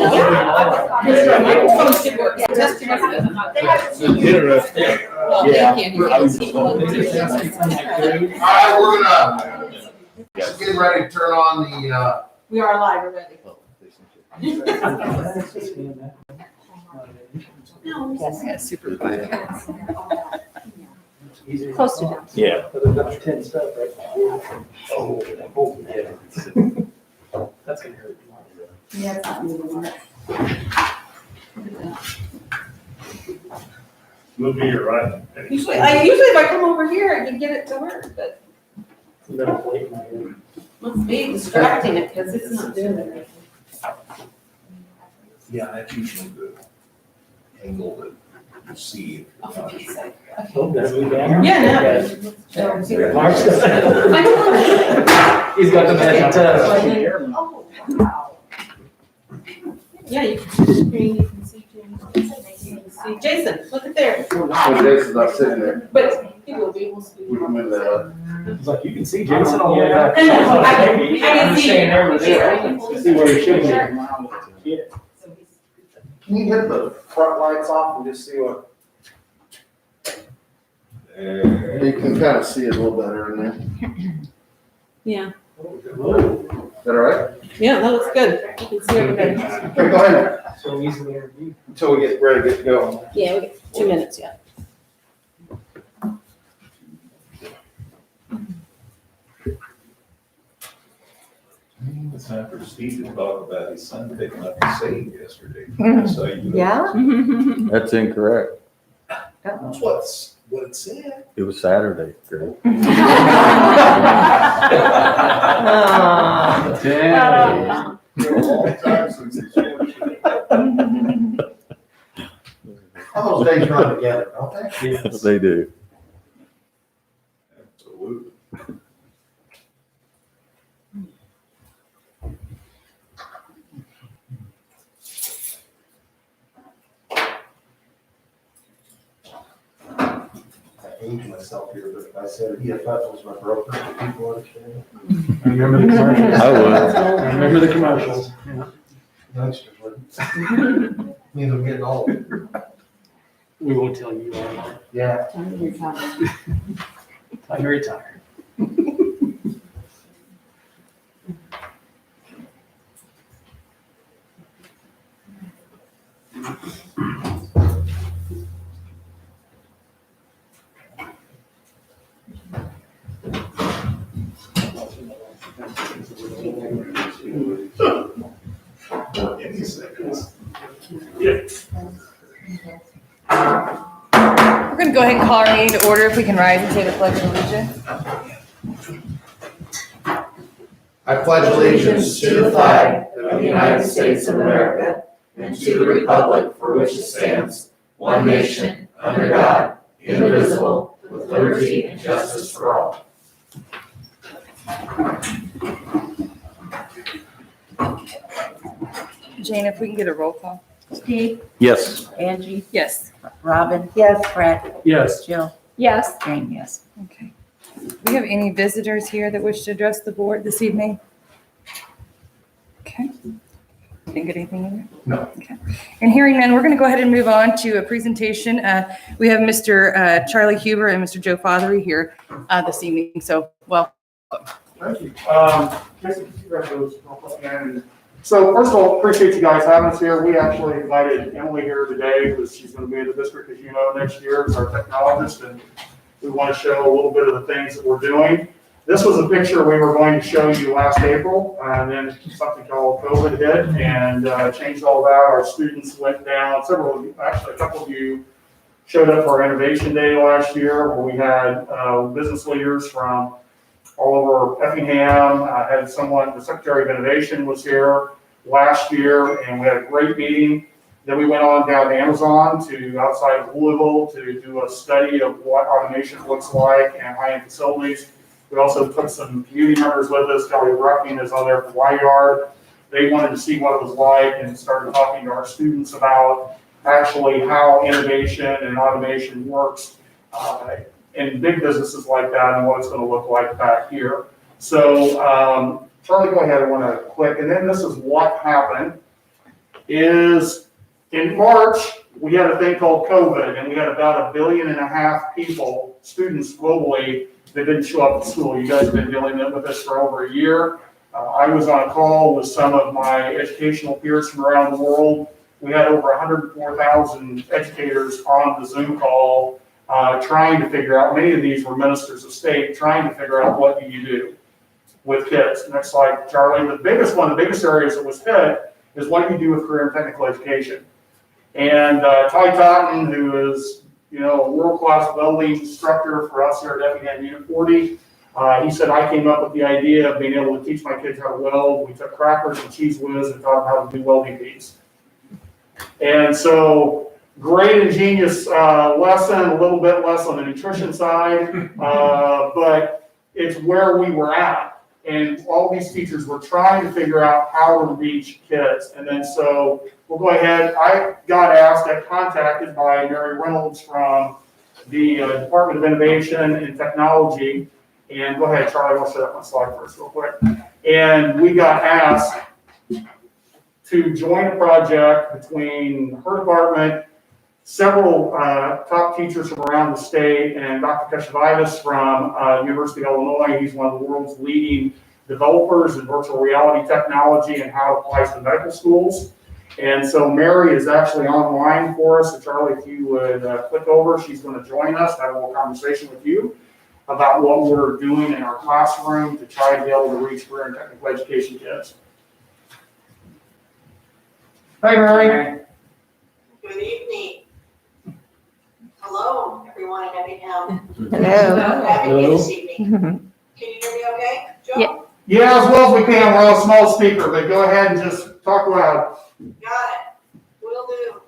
Microphone should work. Just to- Interesting. Well, they can't hear you. All right, we're gonna just get ready to turn on the, We are live already. Yeah, super quiet. Close to them. Yeah. That's gonna hurt. Yeah, it's not moving. We'll be here, right? Usually if I come over here, I can get it to work, but must be distracting it because it's not doing it. Yeah, that's usually the angle that you see. Yeah, no. He's got the magic touch. Oh, wow. Yeah, you can see the screen, you can see Jim. You can see Jason, look at there. when Jason's not sitting there, But he will be, we'll see. we can move that up. He's like, you can see Jason all the way back. I can see. Staying there with it. See where he should be. Can you hit the front lights off and just see what? You can kind of see it a little better in there. Yeah, Is that all right? yeah, that looks good. You can see everybody. Okay, go ahead. So easily interviewed. Until we get ready to get going. Yeah, we got 2 minutes yet. It's time for Steve to talk about his son picking up the save yesterday. So you. Yeah? That's incorrect. That's what it said. It was Saturday, Greg. Been a long time since it's all those days run together, don't they? Yes, they do. Absolutely. I age myself here, but if I said EFF was my broker, people understand. I remember the commercials. I would. I remember the commercials. Youngsters wouldn't. Means I'm getting old. We won't tell you all. Yeah. Time to retire. Any seconds. We're going to go ahead and call our meeting to order if we can rise and say the pledge of allegiance. I pledge allegiance to the flag of the United States of America and to the republic for which it stands, one nation, under God, indivisible, with liberty and justice for all. Jane, if we can get a roll call. Steve, Yes. Angie, Yes. Robin. Yes. Brett, Yes. Jill, Yes. Jane, yes. Okay. Do we have any visitors here that wish to address the board this evening? Okay. Didn't get anything in there? No. Okay. And hearing none, we're going to go ahead and move on to a presentation. We have Mr. Charlie Huber and Mr. Joe Fothery here this evening. So, welcome. Thank you. Jason, can you grab those real quick, man? So first of all, appreciate you guys having us here. We actually invited Emily here today because she's going to be in the district, as you know, next year as our technologist, and we want to show a little bit of the things that we're doing. This was a picture we were going to show you last April, and then something called COVID hit and changed all that. Our students went down. Several of you, actually a couple of you, showed up for our Innovation Day last year, where we had business leaders from all over Effingham. I had someone, the Secretary of Innovation was here last year, and we had a great meeting. Then we went on down to Amazon to outside of Louisville to do a study of what automation looks like and high-end facilities. We also took some community members with us. Kelly Rucking is on there from Y-Yard. They wanted to see what it was like and started talking to our students about actually how innovation and automation works in big businesses like that and what it's going to look like back here. So Charlie, go ahead. I want to click. And then this is what happened. is in March, we had a thing called COVID, and we had about 1.5 billion people, students globally, that didn't show up at school. You guys have been dealing with this for over a year. I was on a call with some of my educational peers from around the world. We had over 104,000 educators on the Zoom call, trying to figure out, many of these were ministers of state, trying to figure out what do you do with kids. Next slide, Charlie. One of the biggest areas that was hit is what do you do with career and technical education? And Ty Totten, who is, a world-class welding instructor for us here at Effingham Unit 40, he said, I came up with the idea of being able to teach my kids how to weld. We took crackers and cheese whiz and taught them how to do welding beads. And so, great ingenious lesson, a little bit less on the nutrition side, but it's where we were at. And all these teachers were trying to figure out how to reach kids. And then so we'll go ahead. I got contacted by Mary Reynolds from the Department of Innovation and Technology. And go ahead, Charlie, I'll set up my slide first real quick. And we got asked to join a project between her department, several top teachers from around the state, and Dr. Keshavitis from University of Illinois. He's one of the world's leading developers in virtual reality technology and how it applies to medical schools. And so Mary is actually online for us. So Charlie, if you would click over, she's going to join us, have a little conversation with you about what we're doing in our classroom to try to be able to reach career and technical education kids. Hi, Mary. Good evening. Hello, everyone in Effingham. Hello. Having you this evening. Can you hear me okay, Joe? Yeah. Yeah, as well as we can. We're on a small speaker, but go ahead and just talk loud. Got it. Will do.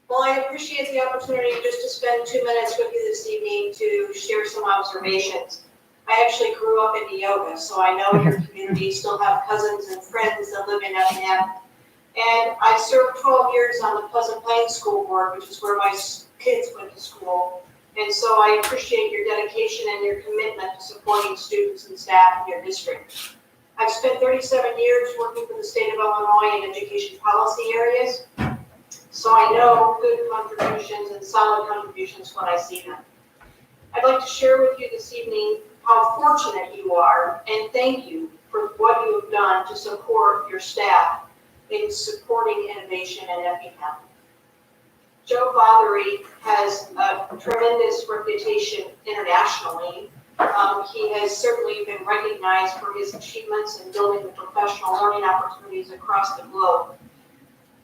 Well, I appreciate the opportunity just to spend 2 minutes with you this evening to share some observations. I actually grew up in Neoga, so I know your community still have cousins and friends that live in Effingham. And I served 12 years on the Pleasant Plains School Board, which is where my kids went to school. And so I appreciate your dedication and your commitment to supporting students and staff in your district. I've spent 37 years working for the state of Illinois in education policy areas. So I know good contributions and solid contributions when I see them. I'd like to share with you this evening how fortunate you are, and thank you for what you have done to support your staff in supporting innovation in Effingham. Joe Fothery has a tremendous reputation internationally. He has certainly been recognized for his achievements in building the professional learning opportunities across the globe.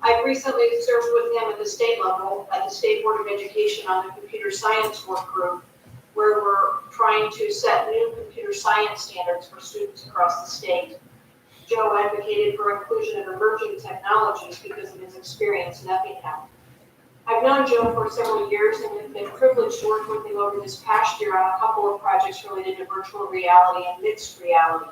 I've recently served with him at the state level, at the State Board of Education on the Computer Science Work Group, where we're trying to set new computer science standards for students across the state. Joe advocated for inclusion of emerging technologies because of his experience in Effingham. I've known Joe for several years and have been privileged to work with him over this past year on a couple of projects related to virtual reality and mixed reality.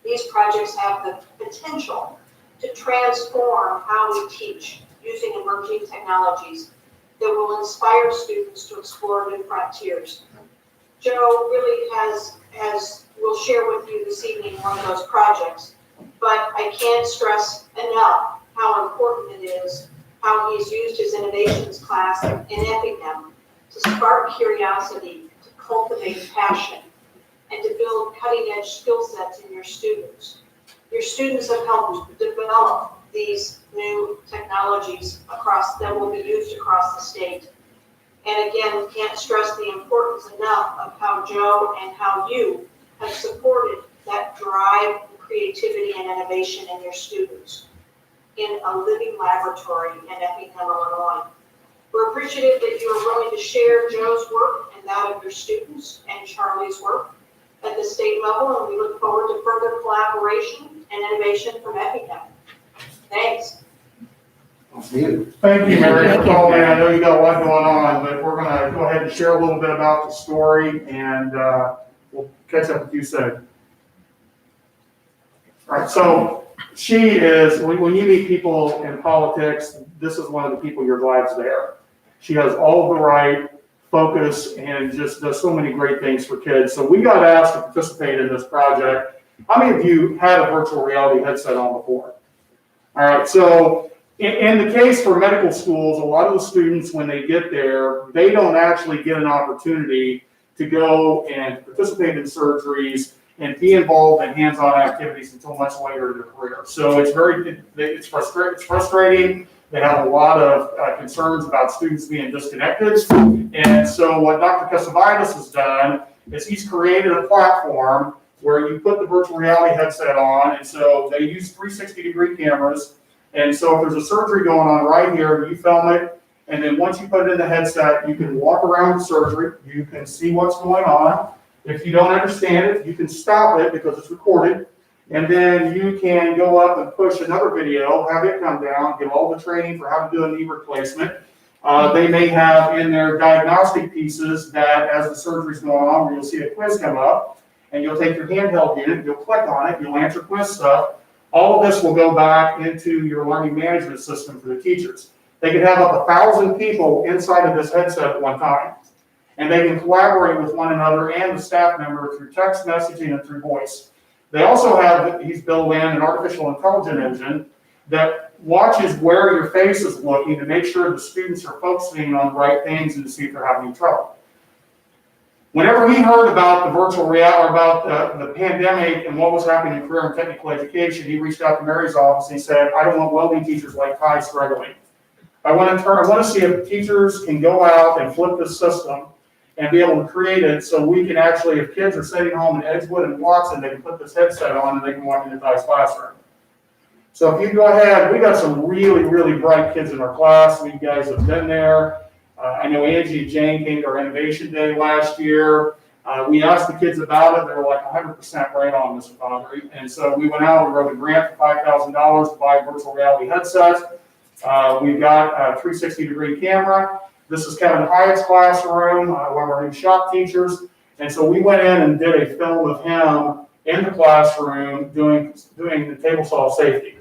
These projects have the potential to transform how we teach using emerging technologies that will inspire students to explore new frontiers. Joe really will share with you this evening one of those projects, but I can't stress enough how important it is how he's used his innovations class in Effingham to spark curiosity, to cultivate passion, and to build cutting-edge skill sets in your students. Your students have helped develop these new technologies that will be used across the state. And again, can't stress the importance enough of how Joe and how you have supported that drive, creativity, and innovation in your students in a living laboratory in Effingham, Illinois. We're appreciative that you are willing to share Joe's work and that of your students and Charlie's work at the state level, and we look forward to further collaboration and innovation from Effingham. Thanks. Thank you, Mary, for calling in. I know you got a lot going on, but we're going to go ahead and share a little bit about the story, and we'll catch up with you soon. All right, so she is, when you meet people in politics, this is one of the people you're glad's there. She has all of the right focus and just does so many great things for kids. So we got asked to participate in this project. How many of you had a virtual reality headset on before? All right, so In the case for medical schools, a lot of the students, when they get there, they don't actually get an opportunity to go and participate in surgeries and be involved in hands-on activities until much later in their career. So it's frustrating. They have a lot of concerns about students being disconnected. And so what Dr. Cassavitis has done is he's created a platform where you put the virtual reality headset on, and so they use 360-degree cameras. And so if there's a surgery going on right here, you film it, and then once you put it in the headset, you can walk around the surgery, you can see what's going on. If you don't understand it, you can stop it because it's recorded, and then you can go up and push another video, have it come down, get all the training for how to do a knee replacement. They may have in their diagnostic pieces that as the surgery's going on, where you'll see a quiz come up, and you'll take your handheld unit, you'll click on it, you'll answer quiz stuff. All of this will go back into your learning management system for the teachers. They can have up 1,000 people inside of this headset at one time. And they can collaborate with one another and the staff member through text messaging and through voice. They also have, he's built in an artificial intelligence engine that watches where your face is looking to make sure the students are focusing on the right things and to see if they're having trouble. Whenever he heard about the virtual reality, or about the pandemic and what was happening in career and technical education, he reached out to Mary's office and he said, I don't want welding teachers like Ty struggling. I want to see if teachers can go out and flip this system and be able to create it so we can actually, if kids are sitting home in Edgewood and Watson, they can put this headset on and they can walk into Ty's classroom. So if you go ahead, we got some really, really bright kids in our class. You guys have been there. I know Angie and Jane came to our Innovation Day last year. We asked the kids about it. They were like 100% right on, Mr. Foundry. And so we went out and wrote a grant for $5,000 to buy virtual reality headsets. We've got a 360-degree camera. This is Kevin Hyatt's classroom, one of our new shop teachers. And so we went in and did a film of him in the classroom doing the table saw safety.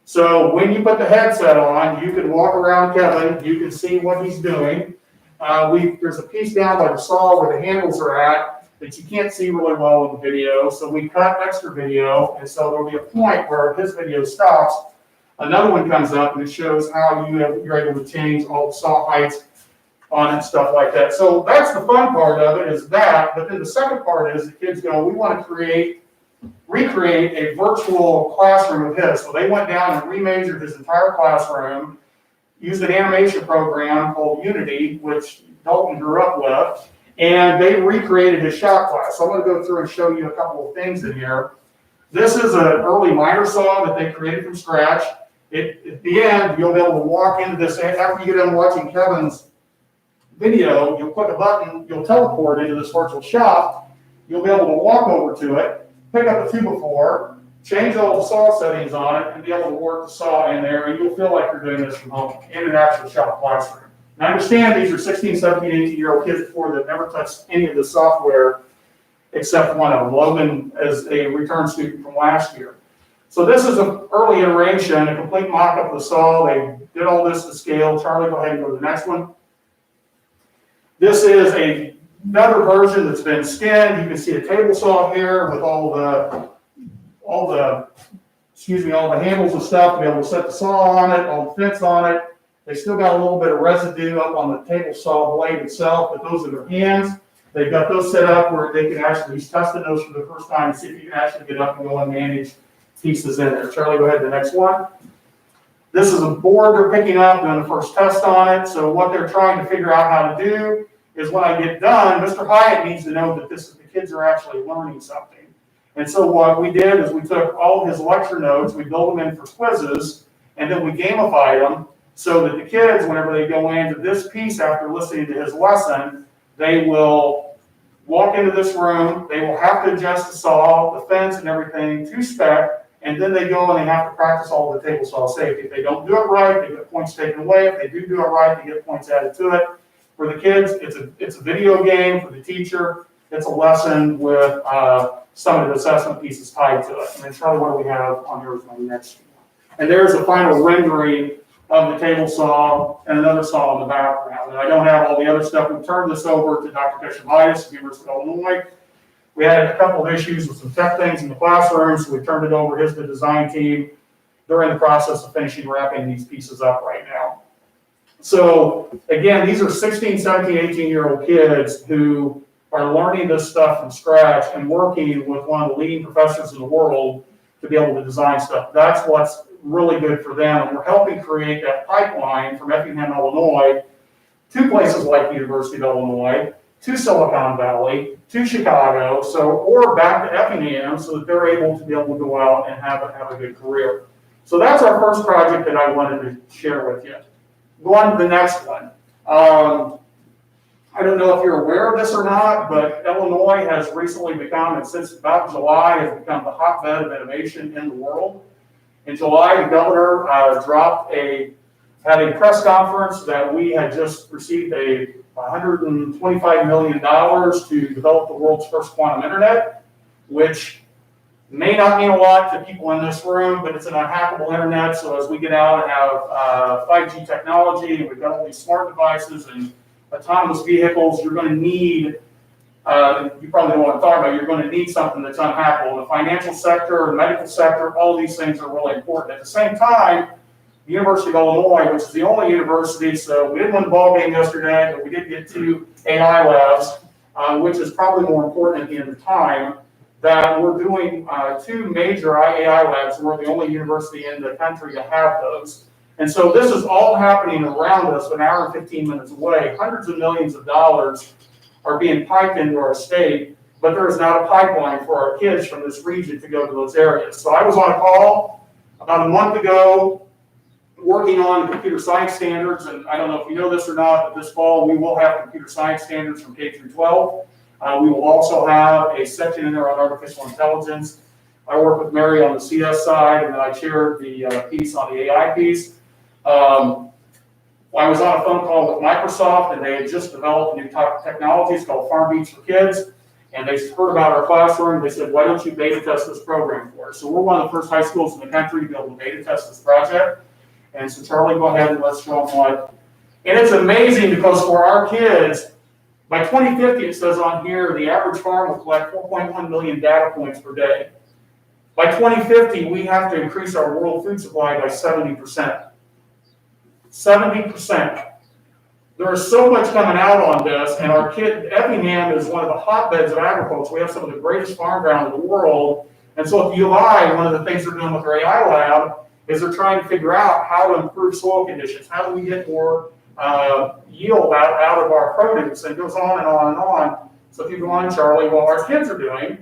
So when you put the headset on, you can walk around Kevin, you can see what he's doing. There's a piece down by the saw where the handles are at that you can't see really well in the video. So we cut extra video, and so there'll be a point where his video stops. Another one comes up and it shows how you're able to change all the saw heights on it and stuff like that. So that's the fun part of it, is that. But then the second part is the kids go, we want to recreate a virtual classroom of his. So they went down and remeasured his entire classroom, used an animation program called Unity, which Dalton grew up with, and they recreated his shop class. So I'm going to go through and show you a couple of things in here. This is an early miter saw that they created from scratch. At the end, you'll be able to walk into this. After you get done watching Kevin's video, you'll click a button, you'll teleport into this virtual shop. You'll be able to walk over to it, pick up a 2x4, change all the saw settings on it, and be able to work the saw in there, and you'll feel like you're doing this from home in an actual shop classroom. And I understand these are 16, 17, 18-year-old kids before that never touched any of the software except one of them, Logan, as a return student from last year. So this is an early iteration, a complete mock-up of the saw. They did all this to scale. Charlie, go ahead and go to the next one. This is another version that's been skinned. You can see a table saw here with all the handles and stuff to be able to set the saw on it, all the fence on it. They still got a little bit of residue up on the table saw blade itself, but those are their hands. They've got those set up where they can actually, he's testing those for the first time to see if you can actually get up and go and manage pieces in there. Charlie, go ahead to the next one. This is a board they're picking up, doing the first test on it. So what they're trying to figure out how to do is when I get done, Mr. Hyatt needs to know that the kids are actually learning something. And so what we did is we took all of his lecture notes, we built them in for quizzes, and then we gamified them so that the kids, whenever they go into this piece after listening to his lesson, they will walk into this room, they will have to adjust the saw, the fence, and everything to spec, and then they go and they have to practice all the table saw safety. If they don't do it right, they get points taken away. If they do it right, they get points added to it. For the kids, it's a video game. For the teacher, it's a lesson with some of the assessment pieces tied to it. And then Charlie, what do we have on here is my next one. And there's a final rendering of the table saw and another saw in the background. And I don't have all the other stuff. We turned this over to Dr. Cassavitis of the University of Illinois. We had a couple of issues with some tech things in the classroom, so we turned it over to his design team. they're in the process of finishing wrapping these pieces up right now. So again, these are 16, 17, 18-year-old kids who are learning this stuff from scratch and working with one of the leading professors in the world to be able to design stuff. That's what's really good for them. And we're helping create that pipeline from Effingham, Illinois, to places like the University of Illinois, to Silicon Valley, to Chicago, or back to Effingham, so that they're able to be able to go out and have a good career. So that's our first project that I wanted to share with you. Go on to the next one. I don't know if you're aware of this or not, but Illinois has recently become, and since about July, has become the hotbed of innovation in the world. In July, the governor had a press conference that we had just received $125 million to develop the world's first quantum internet, which may not mean a lot to people in this room, but it's an unhackable internet. So as we get out and have 5G technology, and we've got all these smart devices and autonomous vehicles, you're going to need, you probably know what I'm talking about, you're going to need something that's unhackable. In the financial sector, the medical sector, all of these things are really important. At the same time, the University of Illinois, which is the only university, so we didn't win the ball game yesterday, but we did get 2 AI labs, which is probably more important at the end of time, that we're doing 2 major AI labs. We're the only university in the country to have those. And so this is all happening around us, an hour and 15 minutes away. Hundreds of millions of dollars are being piped into our state, but there is not a pipeline for our kids from this region to go to those areas. So I was on a call about a month ago working on computer science standards, and I don't know if you know this or not, but this fall we will have computer science standards from K through 12. We will also have a section in there on artificial intelligence. I work with Mary on the CS side, and then I chaired the piece on the AI piece. I was on a phone call with Microsoft, and they had just developed a new type of technology. It's called Farm Beats for Kids. And they heard about our classroom. They said, why don't you beta test this program for us? So we're one of the first high schools in the country to be able to beta test this project. And so Charlie, go ahead and let's show them what. And it's amazing because for our kids, by 2050, it says on here, the average farm will collect 4.1 million data points per day. By 2050, we have to increase our world food supply by 70%. 70%. There is so much coming out on this, and Effingham is one of the hotbeds of agriculture. We have some of the greatest farm ground in the world. And so at UI, one of the things they're doing with their AI lab is they're trying to figure out how to improve soil conditions. How do we get more yield out of our produce? And it goes on and on and on. So if you go on, Charlie, what our kids are doing,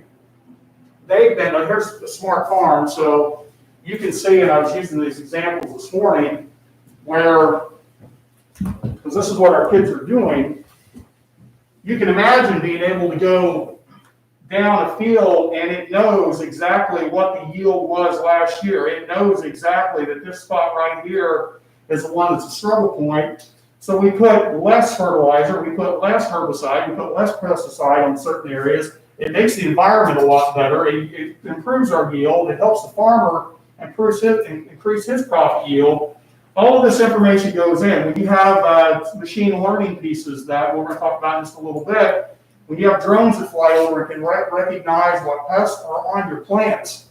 here's the smart farm. So you can see, and I was using these examples this morning, because this is what our kids are doing, you can imagine being able to go down a field and it knows exactly what the yield was last year. It knows exactly that this spot right here is the one that's a struggle point. So we put less fertilizer, we put less herbicide, we put less pesticide on certain areas. It makes the environment a lot better. It improves our yield. It helps the farmer increase his profit yield. All of this information goes in. When you have machine learning pieces that we're going to talk about in just a little bit, when you have drones that fly over and can recognize what pests are on your plants,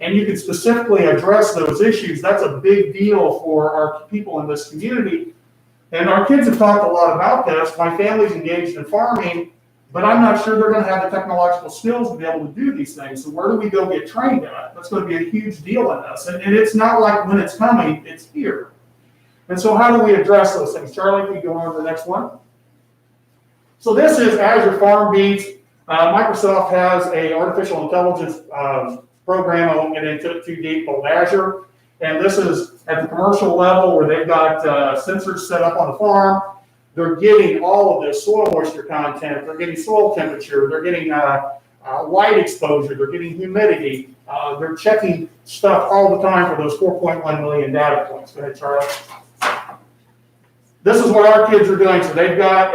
and you can specifically address those issues, that's a big deal for our people in this community. And our kids have talked a lot about this. My family's engaged in farming, but I'm not sure they're going to have the technological skills to be able to do these things. So where do we go get trained at? That's going to be a huge deal in this. And it's not like when it's coming, it's here. And so how do we address those things? Charlie, can you go on to the next one? So this is Azure Farm Beats. Microsoft has a artificial intelligence program, I won't get into it too deep, called Azure. And this is at the commercial level where they've got sensors set up on the farm. They're getting all of this soil moisture content. They're getting soil temperature. They're getting light exposure. They're getting humidity. They're checking stuff all the time for those 4.1 million data points. Go ahead, Charlie. This is what our kids are doing. So they've got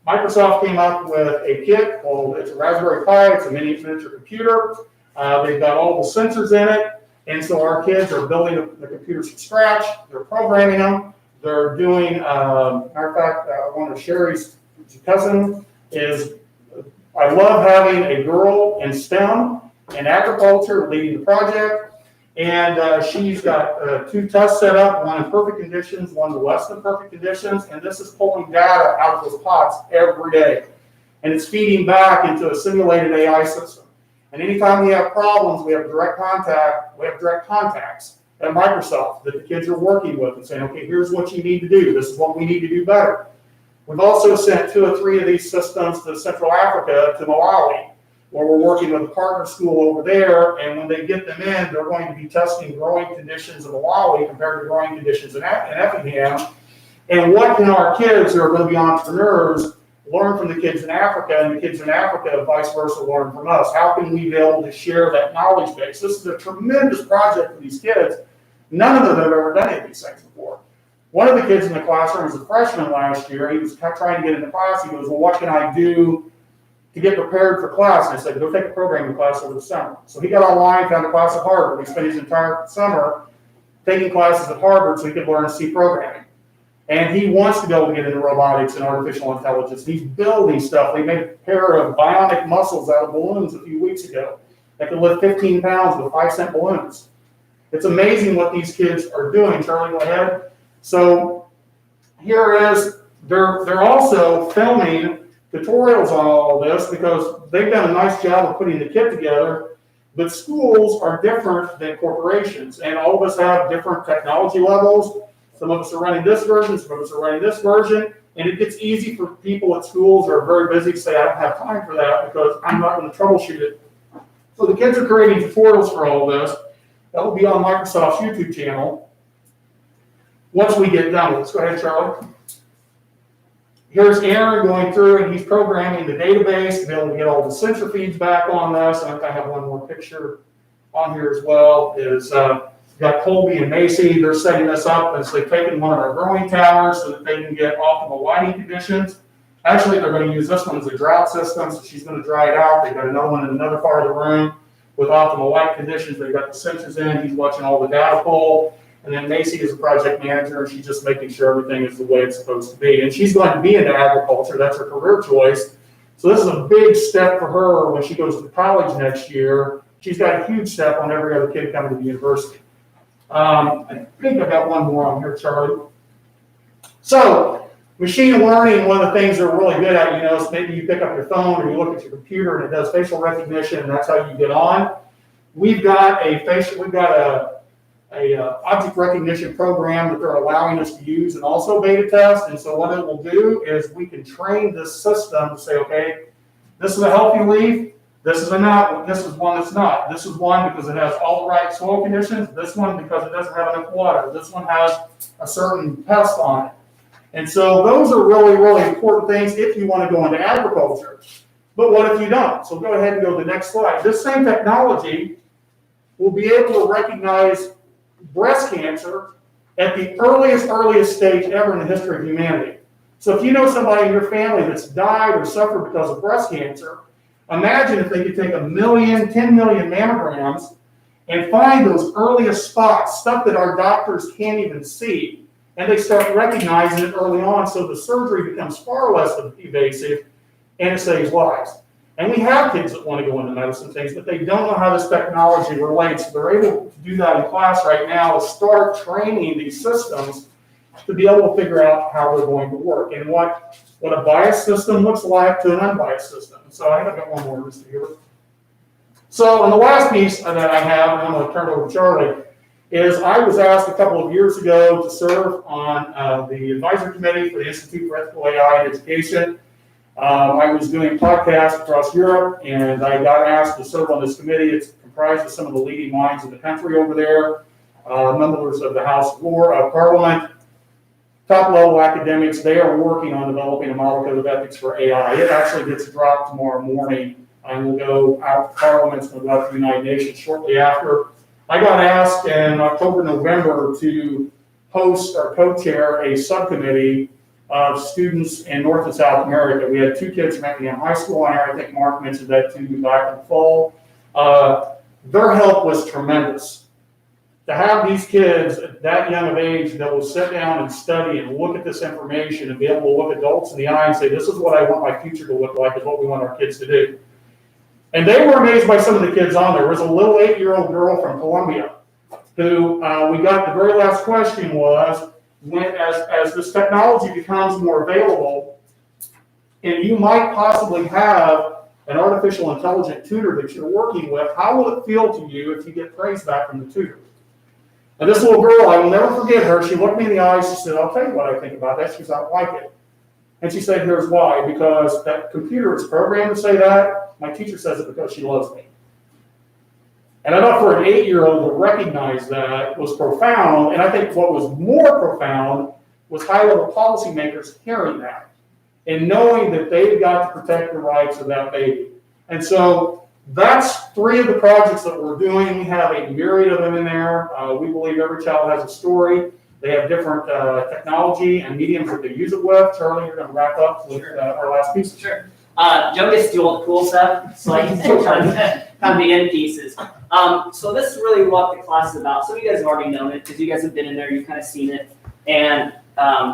Microsoft came up with a kit called, it's a Raspberry Pi. It's a miniature computer. They've got all the sensors in it. And so our kids are building the computers from scratch. They're programming them. They're doing, matter of fact, one of Sherry's cousin is, I love having a girl in STEM and agriculture leading the project. And she's got 2 tests set up, one in perfect conditions, one in less than perfect conditions, and this is pulling data out of those pots every day. And it's feeding back into a simulated AI system. And anytime we have problems, we have direct contacts at Microsoft that the kids are working with and saying, okay, here's what you need to do. This is what we need to do better. We've also sent 2 or 3 of these systems to Central Africa, to Malawi, where we're working with a partner school over there. And when they get them in, they're going to be testing growing conditions in Malawi compared to growing conditions in Effingham. And what can our kids who are going to be entrepreneurs learn from the kids in Africa, and the kids in Africa, vice versa, learn from us? How can we be able to share that knowledge base? This is a tremendous project for these kids. None of them have ever done any of these things before. One of the kids in the classroom was a freshman last year. He was trying to get into class. He goes, well, what can I do to get prepared for class? And I said, go take a programming class over the summer. So he got online, found a class at Harvard. He spent his entire summer taking classes at Harvard so he could learn C programming. And he wants to be able to get into robotics and artificial intelligence. He's building stuff. They made a pair of bionic muscles out of balloons a few weeks ago that could lift 15 pounds with 5-cent balloons. It's amazing what these kids are doing. Charlie, go ahead. So here is, they're also filming tutorials on all of this because they've done a nice job of putting the kit together. But schools are different than corporations, and all of us have different technology levels. Some of us are running this version, some of us are running this version, and it gets easy for people at schools who are very busy to say, I don't have time for that because I'm not going to troubleshoot it. So the kids are creating tutorials for all of this. That will be on Microsoft's YouTube channel once we get done. Let's go ahead, Charlie. Here's Aaron going through, and he's programming the database to be able to get all the sensor feeds back on this. And I have one more picture on here as well. We've got Colby and Macy. They're setting this up as they've taken one of our growing towers so that they can get optimal lighting conditions. Actually, they're going to use this one as a drought system, so she's going to dry it out. They've got another one in another part of the room with optimal light conditions. They've got the sensors in. He's watching all the data pull. And then Macy is a project manager, and she's just making sure everything is the way it's supposed to be. And she's going to be into agriculture. That's her career choice. So this is a big step for her when she goes to college next year. She's got a huge step on every other kid coming to the university. I think I've got one more on here, Charlie. So machine learning, one of the things they're really good at, is maybe you pick up your phone or you look at your computer and it does facial recognition, and that's how you get on. We've got a object recognition program that they're allowing us to use and also beta test. And so what it will do is we can train this system to say, okay, this is a healthy leaf, this is a not, this is one that's not. This is one because it has all the right soil conditions, this one because it doesn't have enough water, this one has a certain pest on it. And so those are really, really important things if you want to go into agriculture. But what if you don't? So go ahead and go to the next slide. This same technology will be able to recognize breast cancer at the earliest stage ever in the history of humanity. So if you know somebody in your family that's died or suffered because of breast cancer, imagine if they could take 10 million mammograms and find those earliest spots, stuff that our doctors can't even see, and they start recognizing it early on, so the surgery becomes far less invasive and it saves lives. And we have kids that want to go into medicine things, but they don't know how this technology relates. So they're able to do that in class right now, to start training these systems to be able to figure out how they're going to work and what a biased system looks like to an unbiased system. So I think I've got one more, Mr. Hubert. So, and the last piece that I have, and I'm going to turn it over to Charlie, is I was asked a couple of years ago to serve on the advisory committee for the Institute for Ethical AI in Education. I was doing podcasts across Europe, and I got asked to serve on this committee. It's comprised of some of the leading minds in the country over there, members of the House of Parliament, top-level academics. They are working on developing a model code of ethics for AI. It actually gets dropped tomorrow morning, and will go out to Parliament. It's going to go out to the United Nations shortly after. I got asked in October, November to host or co-chair a subcommittee of students in North and South America. We had 2 kids from Effingham High School on here. I think Mark mentioned that to you back in the fall. Their help was tremendous. To have these kids at that young of age that will sit down and study and look at this information and be able to look adults in the eye and say, this is what I want my future to look like, is what we want our kids to do. And they were amazed by some of the kids on there. There was a little 8-year-old girl from Colombia who, we got the very last question was, as this technology becomes more available, and you might possibly have an artificial intelligent tutor that you're working with, how will it feel to you if you get praise back from the tutor? And this little girl, I will never forget her, she looked me in the eyes, she said, I'll tell you what I think about that. She said, I don't like it. And she said, here's why, because that computer is programmed to say that. My teacher says it because she loves me. And I thought for an 8-year-old to recognize that was profound, and I think what was more profound was high-level policymakers hearing that and knowing that they've got to protect the rights of that baby. And so that's 3 of the projects that we're doing. We have a myriad of them in there. We believe every child has a story. They have different technology and mediums that they use it with. Charlie, you're going to wrap up with our last piece. Sure. Joe gets to do all the cool stuff, so I can still kind of the end pieces. So this is really what the class is about. Some of you guys have already known it because you guys have been in there, you've kind of seen it. And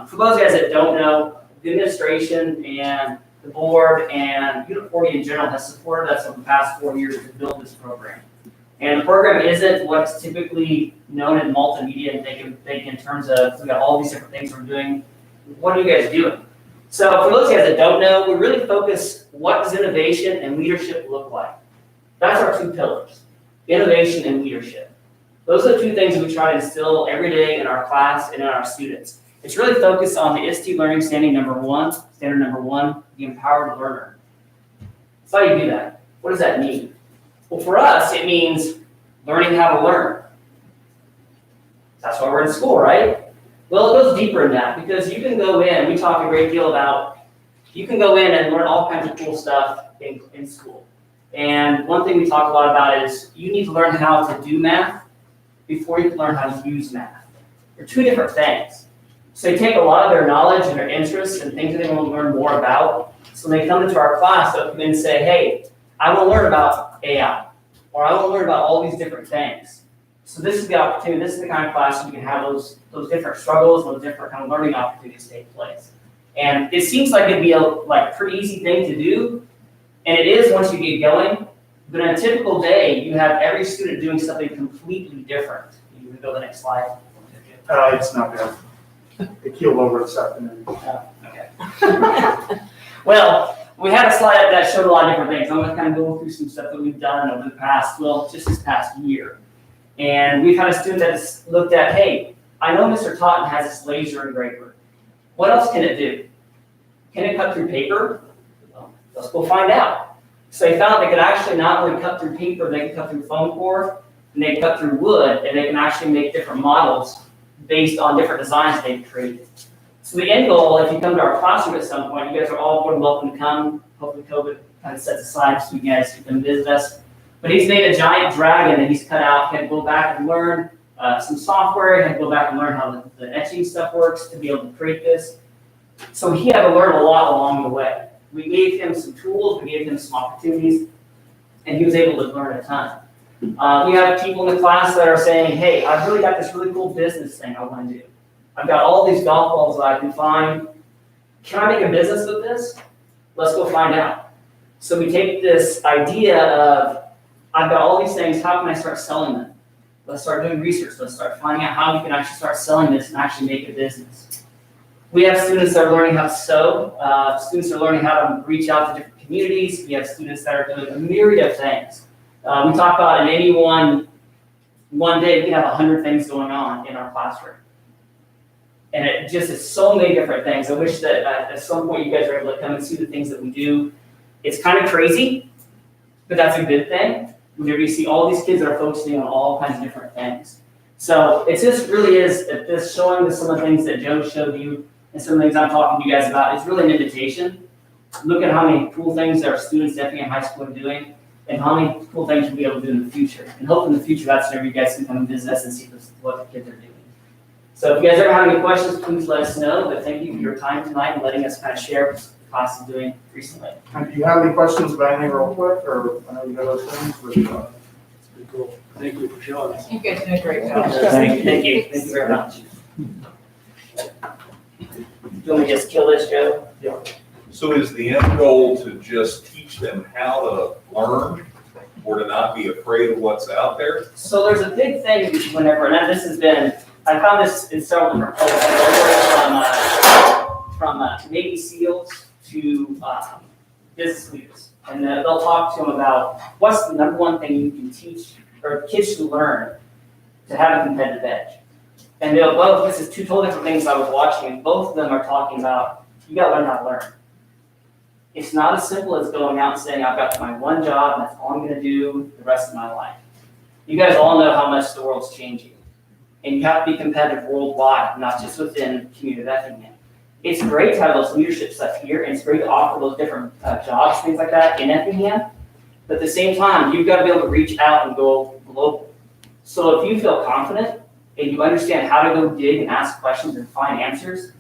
for those guys that don't know, the administration and the board and Uniformity in general has supported us over the past 4 years to build this program. And the program isn't what's typically known in multimedia and think in terms of, we got all these different things we're doing. What are you guys doing? So for those guys that don't know, we really focus, what does innovation and leadership look like? That's our 2 pillars, innovation and leadership. Those are the 2 things that we try to instill every day in our class and in our students. It's really focused on the ISTE learning standard number 1, the empowered learner. So how do you do that? What does that mean? Well, for us, it means learning how to learn. That's why we're in school, right? Well, it goes deeper than that because you can go in, we talk a great deal about, you can go in and learn all kinds of cool stuff in school. And one thing we talk a lot about is you need to learn how to do math before you can learn how to use math. They're 2 different things. So they take a lot of their knowledge and their interests and things that they want to learn more about. So when they come into our class, they'll come in and say, hey, I want to learn about AI, or I want to learn about all these different things. So this is the opportunity, this is the kind of class you can have those different struggles, those different kind of learning opportunities take place. And it seems like it'd be a pretty easy thing to do, and it is once you get going, but on a typical day, you have every student doing something completely different. You can go to the next slide. It's not there. It keeled over this afternoon. Okay. Well, we had a slide up that showed a lot of different things. I'm going to kind of go through some stuff that we've done over the past, well, just this past year. And we've had a student that's looked at, hey, I know Mr. Totten has this laser engraver. What else can it do? Can it cut through paper? Well, let's go find out. So they found they could actually not only cut through paper, they can cut through foam core, and they can cut through wood, and they can actually make different models based on different designs they've created. So the end goal, if you come to our classroom at some point, you guys are all more than welcome to come. Hopefully COVID kind of sets aside so you guys can come visit us. But he's made a giant dragon that he's cut out. He had to go back and learn some software. He had to go back and learn how the etching stuff works to be able to create this. So he had to learn a lot along the way. We gave him some tools, we gave him some opportunities, and he was able to learn a ton. We have people in the class that are saying, hey, I've really got this really cool business thing I want to do. I've got all these golf balls that I can find. Can I make a business with this? Let's go find out. So we take this idea of, I've got all these things, how can I start selling them? Let's start doing research. Let's start finding out how we can actually start selling this and actually make a business. We have students that are learning how to sew. Students are learning how to reach out to different communities. We have students that are doing a myriad of things. We talk about in any one day, we have 100 things going on in our classroom. And it just is so many different things. I wish that at some point you guys are able to come and see the things that we do. It's kind of crazy, but that's a good thing. Whenever you see all these kids that are focusing on all kinds of different things. So it just really is, this showing some of the things that Joe showed you and some of the things I'm talking to you guys about, it's really an invitation. Look at how many cool things that our students at Effingham High School are doing and how many cool things we'll be able to do in the future. And hopefully in the future, that's whenever you guys can come and visit us and see what the kids are doing. So if you guys ever have any questions, please let us know. But thank you for your time tonight and letting us kind of share what the class is doing recently. And do you have any questions about anything real quick, or I know you have those things, but, Pretty cool. Thank you for showing us. You guys did a great job. Thank you. Thank you very much. Do you want me to just kill this, Joe? So is the end goal to just teach them how to learn? or to not be afraid of what's out there? So there's a big thing whenever, and this has been, I found this in several different places, from Navy SEALs to business leaders. And they'll talk to them about what's the number one thing you can teach or kids should learn to have a competitive edge. And they'll both, this is two totally different things I was watching, and both of them are talking about, you gotta learn how to learn. It's not as simple as going out and saying, I've got my one job, and that's all I'm gonna do the rest of my life. You guys all know how much the world's changing. And you have to be competitive worldwide, not just within community of Effingham. It's great to have those leadership stuff here, and it's great to offer those different jobs, things like that in Effingham. But at the same time, you've got to be able to reach out and go global. So if you feel confident and you understand how to go dig and ask questions and find answers,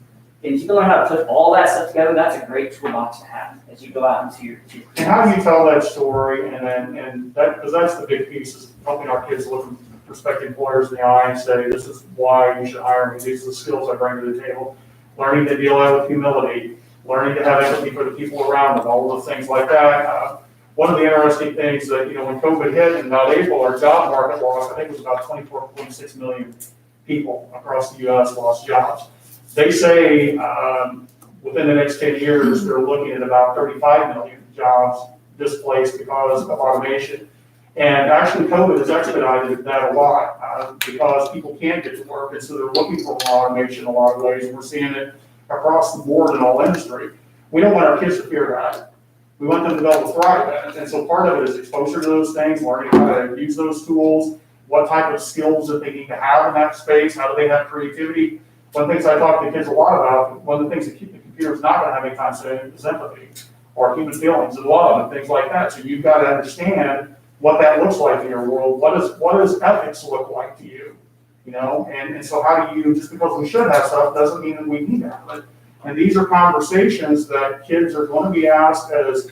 and if you can learn how to put all that stuff together, that's a great toolbox to have as you go out into your And how do you tell that story? And that, because that's the big piece, is helping our kids look prospective employers in the eye and say, this is why you should hire me. These are the skills I bring to the table. Learning to deal with humility, learning to have empathy for the people around them, all of the things like that. One of the interesting things that, when COVID hit in about April, our job market lost, I think it was about 24.6 million people across the US lost jobs. They say within the next 10 years, they're looking at about 35 million jobs displaced because of automation. And actually, COVID has expedited that a lot because people can't get to work, and so they're looking for more automation in a lot of ways. And we're seeing it across the board in all industry. We don't want our kids to fear that. We want them to be able to thrive at it. And so part of it is exposure to those things, learning how to use those tools, what type of skills that they need to have in that space, how do they have creativity. One of the things I talk to kids a lot about, one of the things that the computer is not going to have any time today is empathy or human feelings and love and things like that. So you've got to understand what that looks like in your world. What does ethics look like to you? And so how do you, just because we should have stuff doesn't mean that we need to have it. And these are conversations that kids are going to be asked as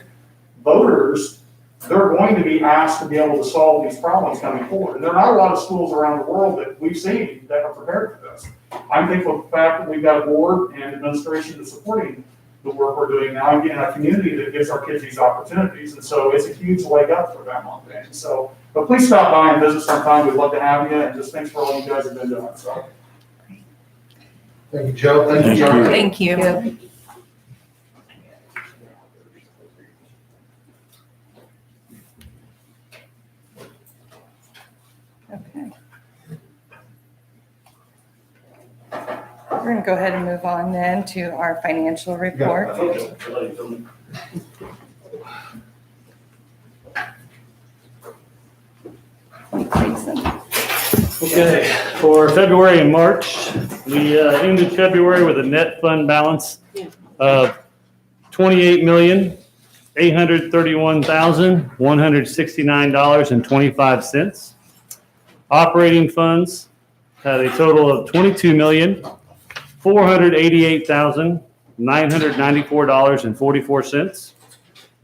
voters. They're going to be asked to be able to solve these problems coming forward. And there are not a lot of schools around the world that we've seen that are prepared for this. I'm thankful for the fact that we've got a board and administration that's supporting the work we're doing now and getting a community that gives our kids these opportunities. And so it's a huge leg up for them on things. So, but please stop by and visit sometime. We'd love to have you, and just thanks for all you guys have been doing. So. Thank you, Joe. Thank you, John. Thank you. Okay. We're going to go ahead and move on then to our financial report. Okay, for February and March, we ended February with a net fund balance of $28,831,169.25. Operating funds had a total of $22,488,994.44.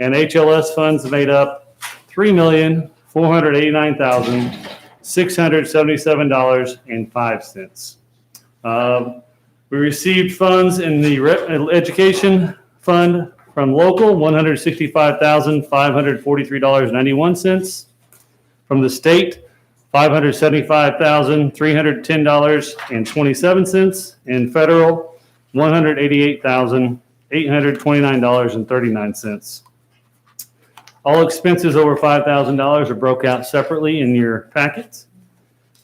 And HLS funds made up $3,489,677.05. We received funds in the education fund from local, $165,543.91. From the state, $575,310.27, and federal, $188,829.39. All expenses over $5,000 are broke out separately in your packets.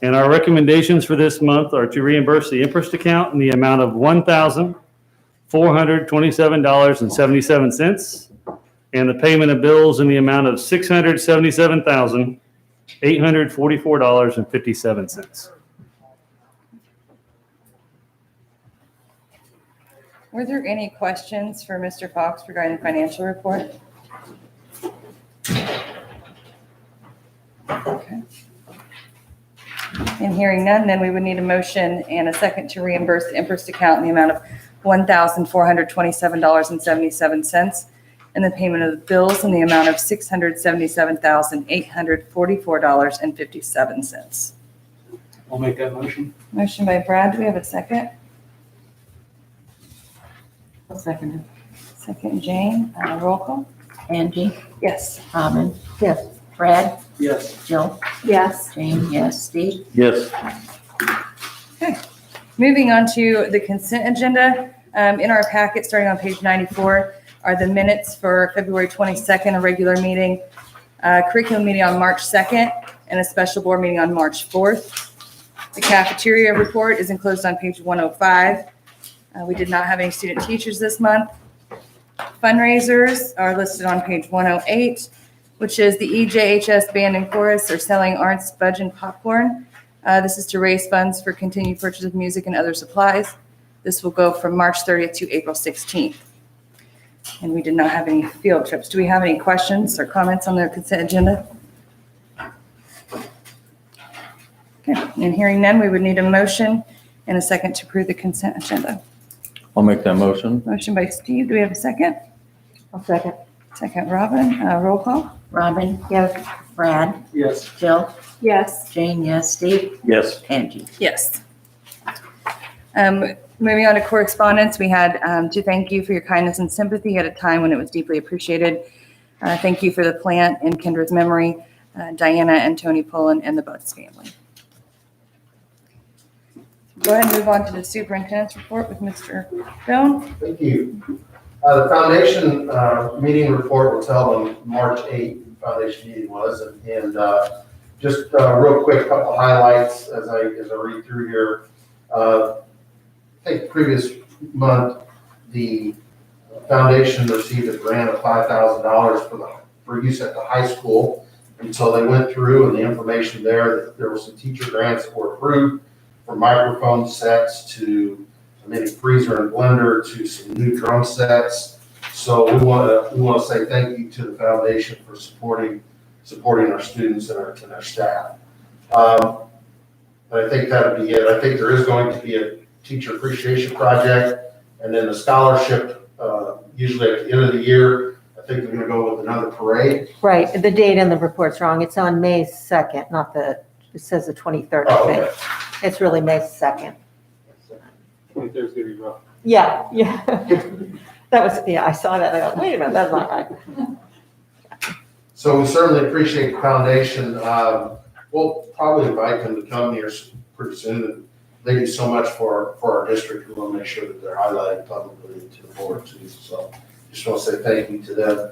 And our recommendations for this month are to reimburse the interest account in the amount of $1,427.77, and the payment of bills in the amount of $677,844.57. Were there any questions for Mr. Fox regarding the financial report? Okay. And hearing none, then we would need a motion and a second to reimburse the interest account in the amount of $1,427.77, and the payment of the bills in the amount of $677,844.57. I'll make that motion. Motion by Brad, do we have a second? I'll second it. Second, Jane, roll call? Angie, Yes. Harmon, yes. Fred, Yes. Jill, Yes. Jane, yes, Steve. Yes. Moving on to the consent agenda. In our packet, starting on page 94, are the minutes for February 22nd, a regular meeting, curriculum meeting on March 2nd, and a special board meeting on March 4th. The cafeteria report is enclosed on page 105. We did not have any student teachers this month. Fundraisers are listed on page 108, which is the EJHS Band and Chorus are selling Arnt's Fudge and Popcorn. This is to raise funds for continued purchase of music and other supplies. This will go from March 30th to April 16th. And we did not have any field trips. Do we have any questions or comments on the consent agenda? Okay, and hearing none, we would need a motion and a second to approve the consent agenda. I'll make that motion. Motion by Steve. Do we have a second? I'll second. Second, Robin. Roll call. Robin, yes. Brad, Yes. Jill, Yes. Jane, yes, Steve, Yes. Angie. Yes. Moving on to correspondence, we had to thank you for your kindness and sympathy at a time when it was deeply appreciated. Thank you for the plant in Kendra's memory, Diana and Tony Pullen and the Butts family. Go ahead and move on to the superintendent's report with Mr. Doan. Thank you. The foundation meeting report was held on March 8th. The foundation meeting was, and just real quick, couple highlights as I read through here. I think previous month, the foundation received a grant of $5,000 for use at the high school. And so they went through and the information there were some teacher grants that were approved for microphone sets to a mini freezer and blender to some new drum sets. So we want to say thank you to the foundation for supporting our students and our staff. But I think that'll be it. I think there is going to be a teacher appreciation project, and then the scholarship, usually at the end of the year, I think they're gonna go with another parade. Right, the date in the report's wrong. It's on May 2nd, not it says the 23rd, I Oh, think. okay. It's really May 2nd. 23rd is gonna be rough. Yeah. I saw that. I go, wait a minute, that's not right. So we certainly appreciate the foundation. We'll probably invite them to come here pretty soon. And they do so much for our district. We want to make sure that they're highlighted publicly to the board too. So just want to say thank you to them.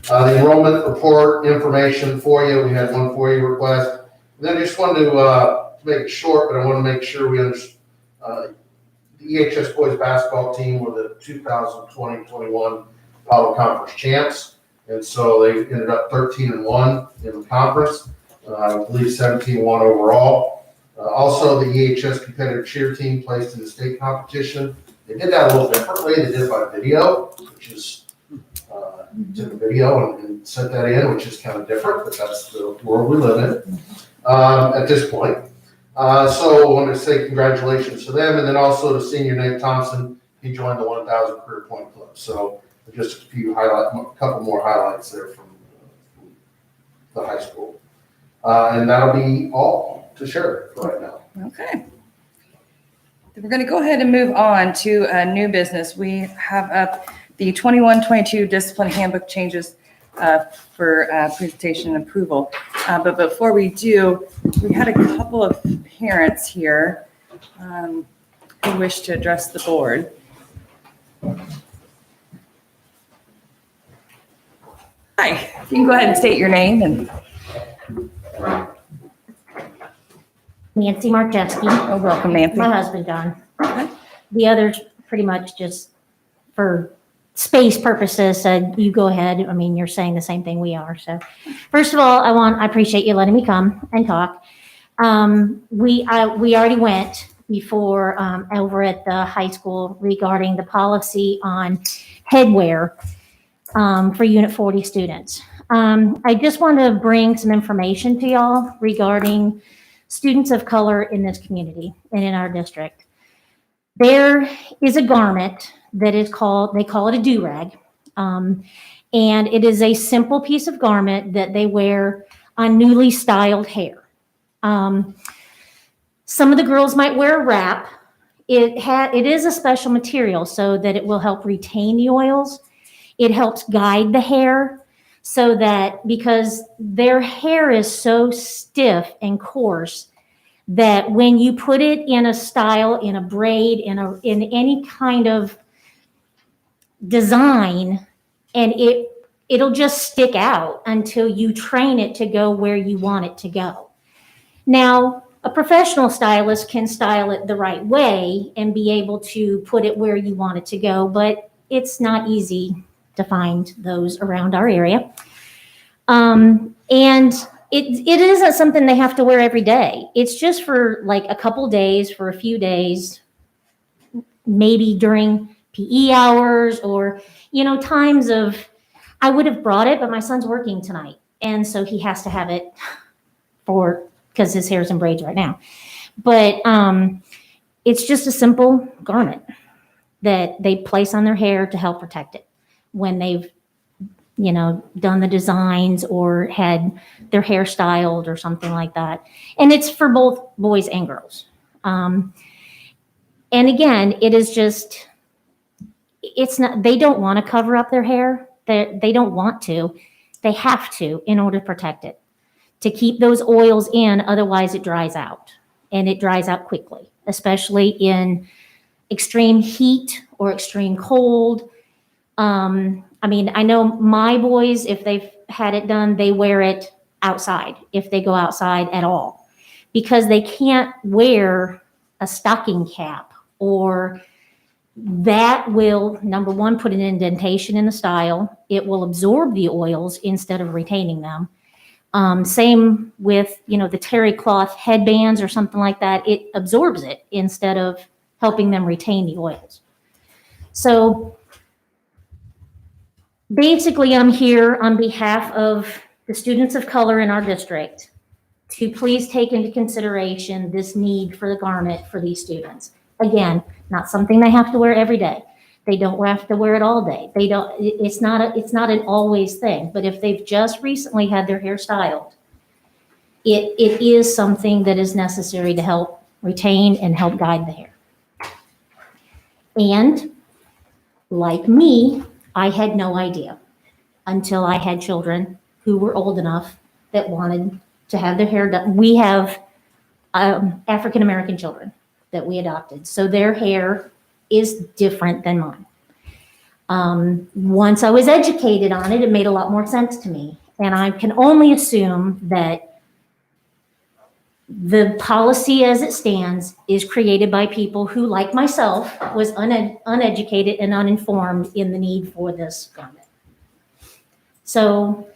The enrollment report information for you. We had one for you request. And then I just wanted to make it short, but I want to make sure we understand. The EHS boys basketball team were the 2020-21 Apollo Conference champs. And so they ended up 13-1 in the conference. I believe 17-1 overall. Also, the EHS competitive cheer team placed in the state competition. They did that a little differently. They did it by video, which is took a video and sent that in, which is kind of different, but that's the world we live in at this point. So I want to say congratulations to them, and then also to senior Nate Thompson. He joined the 1,000 Career Point Club. So just a couple more highlights there from the high school. And that'll be all to share for right now. Okay. We're going to go ahead and move on to new business. We have up the 21-22 discipline handbook changes for presentation and approval. But before we do, we had a couple of parents here who wish to address the board. Hi, you can go ahead and state your name and. Nancy Marcheski. Oh, welcome, Nancy. My husband, John. Okay. The others pretty much just for space purposes said, you go ahead. I mean, you're saying the same thing we are. So first of all, I appreciate you letting me come and talk. We already went before over at the high school regarding the policy on headwear for Unit 40 students. I just want to bring some information to y'all regarding students of color in this community and in our district. There is a garment that is called, they call it a do-rag. And it is a simple piece of garment that they wear on newly styled hair. Some of the girls might wear a wrap. It is a special material so that it will help retain the oils. It helps guide the hair. so that because their hair is so stiff and coarse that when you put it in a style, in a braid, in any kind of design, and it'll just stick out until you train it to go where you want it to go. Now, a professional stylist can style it the right way and be able to put it where you want it to go, but it's not easy to find those around our area. And it isn't something they have to wear every day. It's just for like a couple days, for a few days, maybe during PE hours or, times of, I would have brought it, but my son's working tonight. And so he has to have it because his hair's in braids right now. But it's just a simple garment that they place on their hair to help protect it when they've done the designs or had their hair styled or something like that. And it's for both boys and girls. And again, it is just, it's not, they don't want to cover up their hair. They don't want to. They have to in order to protect it, to keep those oils in, otherwise it dries out. And it dries out quickly, especially in extreme heat or extreme cold. I know my boys, if they've had it done, they wear it outside, if they go outside at all, because they can't wear a stocking cap, or that will, number one, put an indentation in the style. It will absorb the oils instead of retaining them. Same with, the terry cloth headbands or something like that. It absorbs it instead of helping them retain the oils. So basically, I'm here on behalf of the students of color in our district to please take into consideration this need for the garment for these students. Again, not something they have to wear every day. They don't have to wear it all day. It's not an always thing, but if they've just recently had their hair styled, it is something that is necessary to help retain and help guide the hair. And like me, I had no idea until I had children who were old enough that wanted to have their hair done. We have African-American children that we adopted, so their hair is different than mine. Once I was educated on it, it made a lot more sense to me. And I can only assume that the policy as it stands is created by people who, like myself, was uneducated and uninformed in the need for this garment. So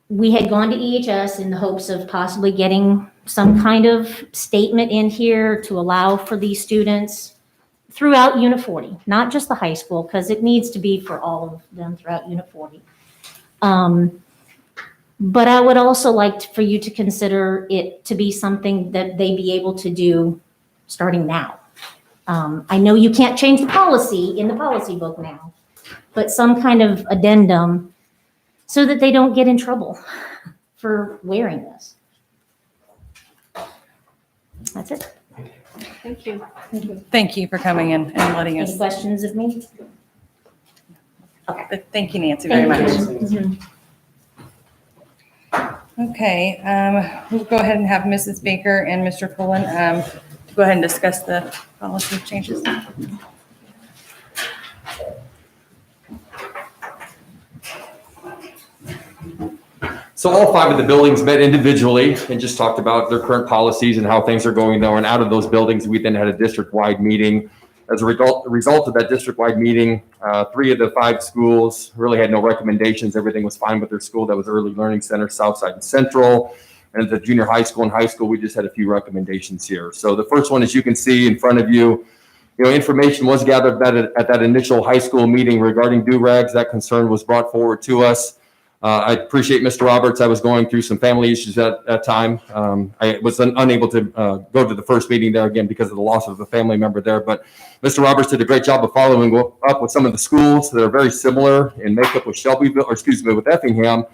we had gone to EHS in the hopes of possibly getting some kind of statement in here to allow for these students throughout Unit 40, not just the high school, because it needs to be for all of them throughout Unit 40. But I would also like for you to consider it to be something that they be able to do starting now. I know you can't change the policy in the policy book now, but some kind of addendum so that they don't get in trouble for wearing this. That's it. Thank you. Thank you for coming in and letting Any us. questions of me? But thank you, Nancy, very much. Okay, we'll go ahead and have Mrs. Baker and Mr. Pullen go ahead and discuss the policy changes. So all 5 of the buildings met individually and just talked about their current policies and how things are going there. And out of those buildings, we then had a district-wide meeting. As a result of that district-wide meeting, 3 of the 5 schools really had no recommendations. Everything was fine with their school. That was Early Learning Center, Southside and Central. And at the junior high school and high school, we just had a few recommendations here. So the first one, as you can see in front of you, information was gathered at that initial high school meeting regarding do-rags. That concern was brought forward to us. I appreciate Mr. Roberts. I was going through some family issues at that time. I was unable to go to the first meeting there again because of the loss of a family member there. But Mr. Roberts did a great job of following up with some of the schools that are very similar in makeup with with Effingham,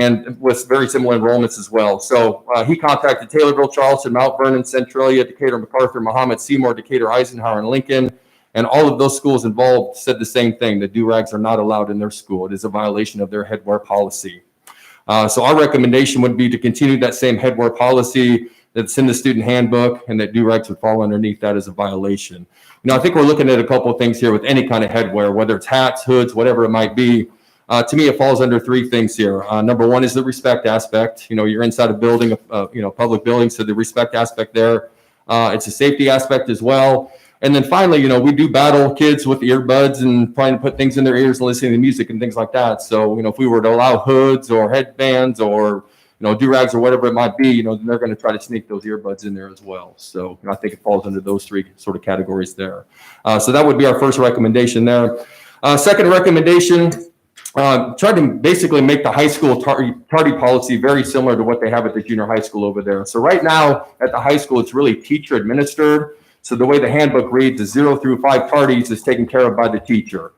and with very similar enrollments as well. So he contacted Taylorville, Charleston, Mount Vernon, Centralia, Decatur, MacArthur, Mahomet, Seymour, Decatur, Eisenhower, and Lincoln. And all of those schools involved said the same thing, that do-rags are not allowed in their school. It is a violation of their headwear policy. So our recommendation would be to continue that same headwear policy that's in the student handbook, and that do-rags would fall underneath that as a violation. I think we're looking at a couple of things here with any kind of headwear, whether it's hats, hoods, whatever it might be. To me, it falls under three things here. Number one is the respect aspect. You're inside a building, public building, so the respect aspect there. It's a safety aspect as well. And then finally, we do battle kids with earbuds and trying to put things in their ears and listening to music and things like that. So, if we were to allow hoods or headbands or, do-rags or whatever it might be, then they're going to try to sneak those earbuds in there as well. So I think it falls under those three sort of categories there. So that would be our first recommendation there. Second recommendation, tried to basically make the high school tardy policy very similar to what they have at the junior high school over there. So right now at the high school, it's really teacher administered. So the way the handbook reads is 0 through 5 tardies is taken care of by the teacher.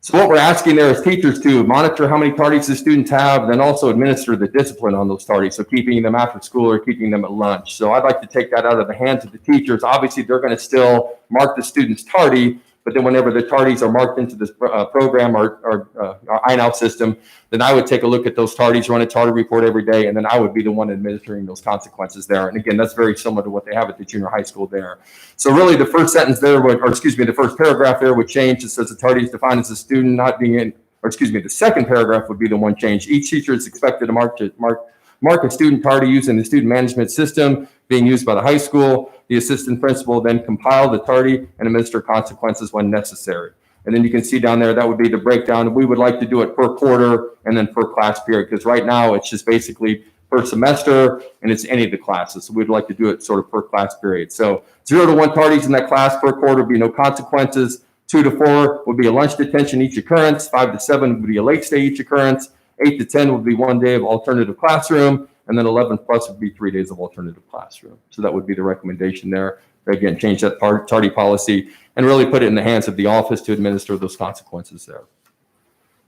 So what we're asking there is teachers to monitor how many tardies the students have, then also administer the discipline on those tardies. So keeping them after school or keeping them at lunch. So I'd like to take that out of the hands of the teachers. Obviously, they're going to still mark the students tardy, but then whenever the tardies are marked into this program or our INOW system, then I would take a look at those tardies, run a tardy report every day, and then I would be the one administering those consequences there. And again, that's very similar to what they have at the junior high school there. So really the first sentence there would, the first paragraph there would change. It says the tardy is defined as a student not being in, the second paragraph would be the one change. Each teacher is expected to mark a student tardy using the student management system being used by the high school. The assistant principal then compile the tardy and administer consequences when necessary. And then you can see down there, that would be the breakdown. We would like to do it per quarter and then per class period, because right now it's just basically per semester and it's any of the classes. So we'd like to do it sort of per class period. So 0 to 1 tardies in that class per quarter would be no consequences. 2 to 4 would be a lunch detention each occurrence. 5 to 7 would be a late stay each occurrence. 8 to 10 would be 1 day of alternative classroom. And then 11 plus would be 3 days of alternative classroom. So that would be the recommendation there. Again, change that tardy policy and really put it in the hands of the office to administer those consequences there.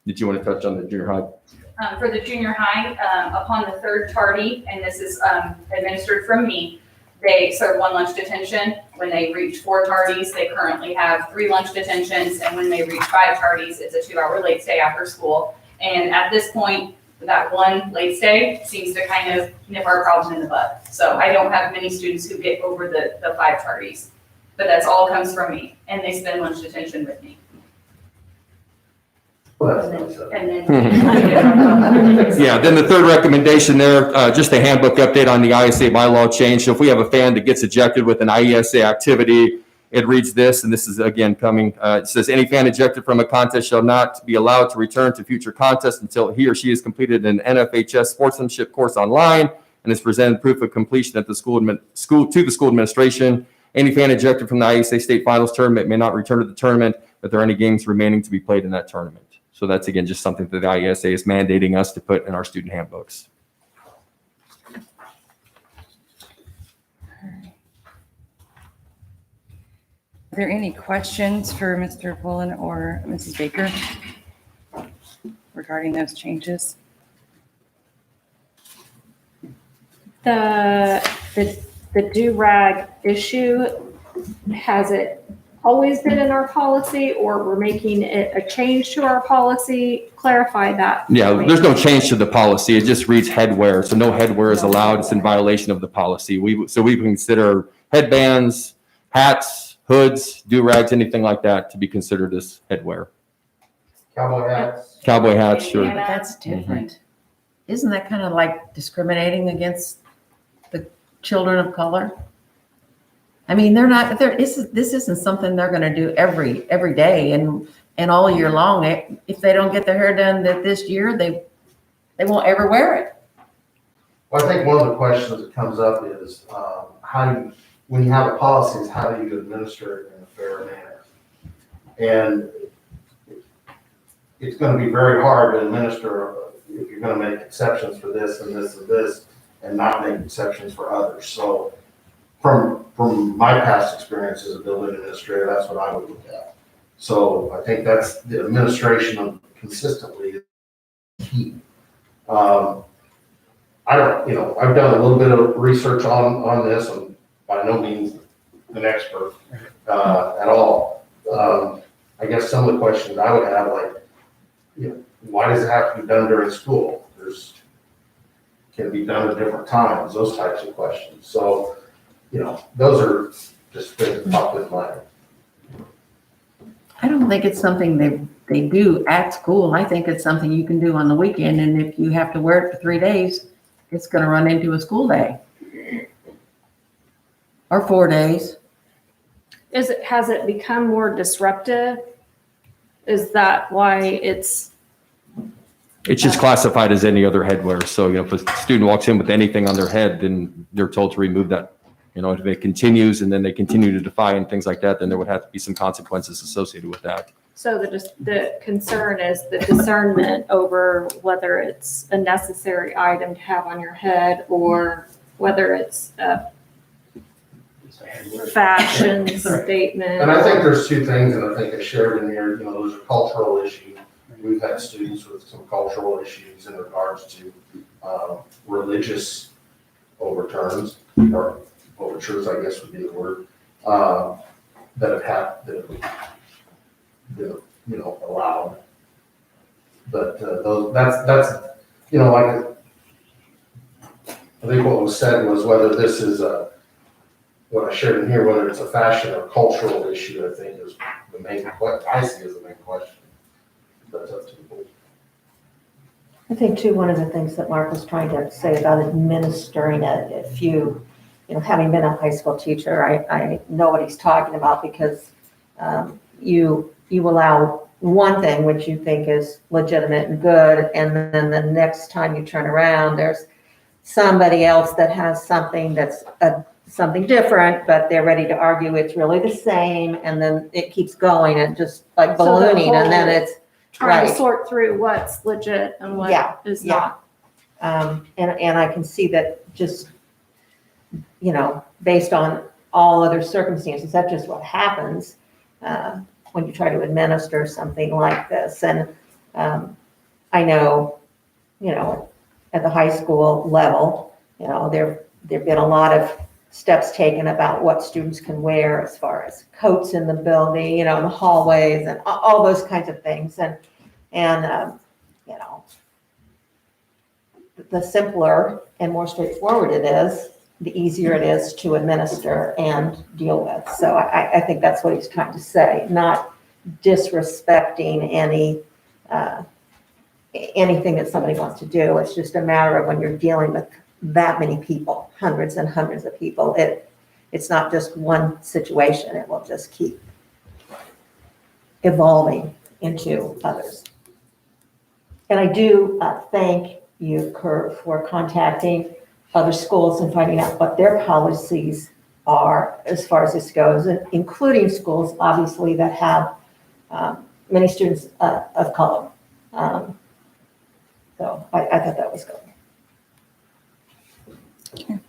Did you want to touch on the junior high? For the junior high, upon the third tardy, and this is administered from me, they serve 1 lunch detention. When they reach 4 tardies, they currently have 3 lunch detentions. And when they reach 5 tardies, it's a 2-hour late stay after school. And at this point, that 1 late stay seems to kind of nip our problem in the bud. So I don't have many students who get over the 5 tardies, but that's all comes from me, and they spend lunch detention with me. And then Yeah, then the third recommendation there, just a handbook update on the ISA bylaw change. So if we have a fan that gets ejected with an ISA activity, it reads this, and this is again coming, it says any fan ejected from a contest shall not be allowed to return to future contests until he or she has completed an NFHS sportsmanship course online and has presented proof of completion at the school to the school administration. Any fan ejected from the ISA state finals tournament may not return to the tournament if there are any games remaining to be played in that tournament. So that's again just something that the ISA is mandating us to put in our student handbooks. Are there any questions for Mr. Pullen or Mrs. Baker regarding those changes? The do-rag issue, has it always been in our policy, or we're making it a change to our policy? Clarify that. Yeah, there's no change to the policy. It just reads headwear. So no headwear is allowed. It's in violation of the policy. We consider headbands, hats, hoods, do-rags, anything like that to be considered as headwear. Cowboy hats. Cowboy hats, sure. But that's different. Isn't that kind of like discriminating against the children of color? I mean, this isn't something they're going to do every day and all year long. If they don't get their hair done this year, they won't ever wear it. Well, I think one of the questions that comes up is when you have a policy, how do you administer it in a fair manner? And it's going to be very hard to administer if you're going to make exceptions for this and this and this and not make exceptions for others. So from my past experience as a building administrator, that's what I would look at. So I think that's the administration of consistently is key. I've done a little bit of research on this. I'm by no means an expert at all. guess some of the questions I would have, like, you know, why does it have to be done during school? Can it be done at different times? Those types of questions. So, you know, those are just things that pop in mind. I don't think it's something they do at school. I think it's something you can do on the weekend, and if you have to wear it for 3 days, it's gonna run into a school day. Or 4 days. Has it become more disruptive? Is that why it's? It's just classified as any other headwear. So, you know, if a student walks in with anything on their head, then they're told to remove that. You know, if it continues and then they continue to defy and things like that, then there would have to be some consequences associated with that. So the concern is the discernment over whether it's a necessary item to have on your head or whether it's a fashion statement. And I think there's two things, and I think I shared in here, you know, those are cultural issues. We've had students with some cultural issues in regards to religious overturns, or overtures, I guess would be the word, that have been, you know, allowed. But that's, you know, like, I think what was said was whether this is what I shared in here, whether it's a fashion or cultural issue, I think is the main, what I see as the main question. That's up to the board. I think too, one of the things that Mark was trying to say about administering it, if you know, having been a high school teacher, I know what he's talking about, because you allow one thing which you think is legitimate and good, and then the next time you turn around, there's somebody else that has something that's something different, but they're ready to argue it's really the same, and then it keeps going and just like So the ballooning, and then whole it's trying to right. sort through what's legit and what is not. And I can see that just, you know, based on all other circumstances, that's just what happens when you try to administer something like this. And I know, you know, at the high school level, you know, there've been a lot of steps taken about what students can wear as far as coats in the building, you know, in the hallways and all those kinds of things. And you know, the simpler and more straightforward it is, the easier it is to administer and deal with. So I think that's what he's trying to say, not disrespecting anything that somebody wants to do. It's just a matter of when you're dealing with that many people, hundreds and hundreds of people, it's not just one situation. It will just keep evolving into others. And I do thank you, Kurt, for contacting other schools and finding out what their policies are as far as this goes, including schools, obviously, that have many students of color. So I thought that was good. Okay. Are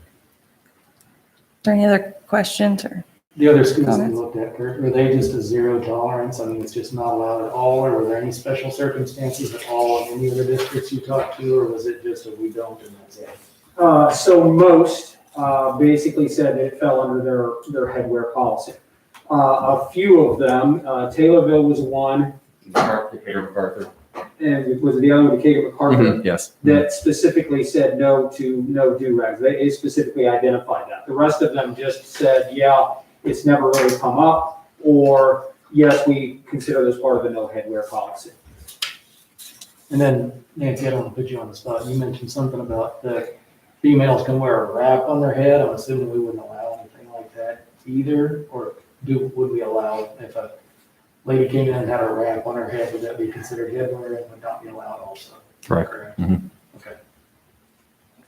there any other questions or? The other schools we comments? looked at, Kurt, were they just a zero tolerance? I mean, it's just not allowed at all, or were there any special circumstances at all in any of the districts you talked to, or was it just a we don't and that's it? So most basically said it fell under their headwear policy. A few of them, Taylorville was one. Decatur MacArthur. And was the other one Decatur MacArthur? Yes. That specifically said no to no do-rags. They specifically identified that. The rest of them just said, yeah, it's never really come up, or yes, we consider this part of the no headwear policy. And then, Nancy, I don't want to put you on the spot. You mentioned something about the females can wear a wrap on their head. I'm assuming we wouldn't allow anything like that either, or would we allow if a lady came in and had a wrap on her head, would that be considered headwear and would not be allowed also? Correct. Okay.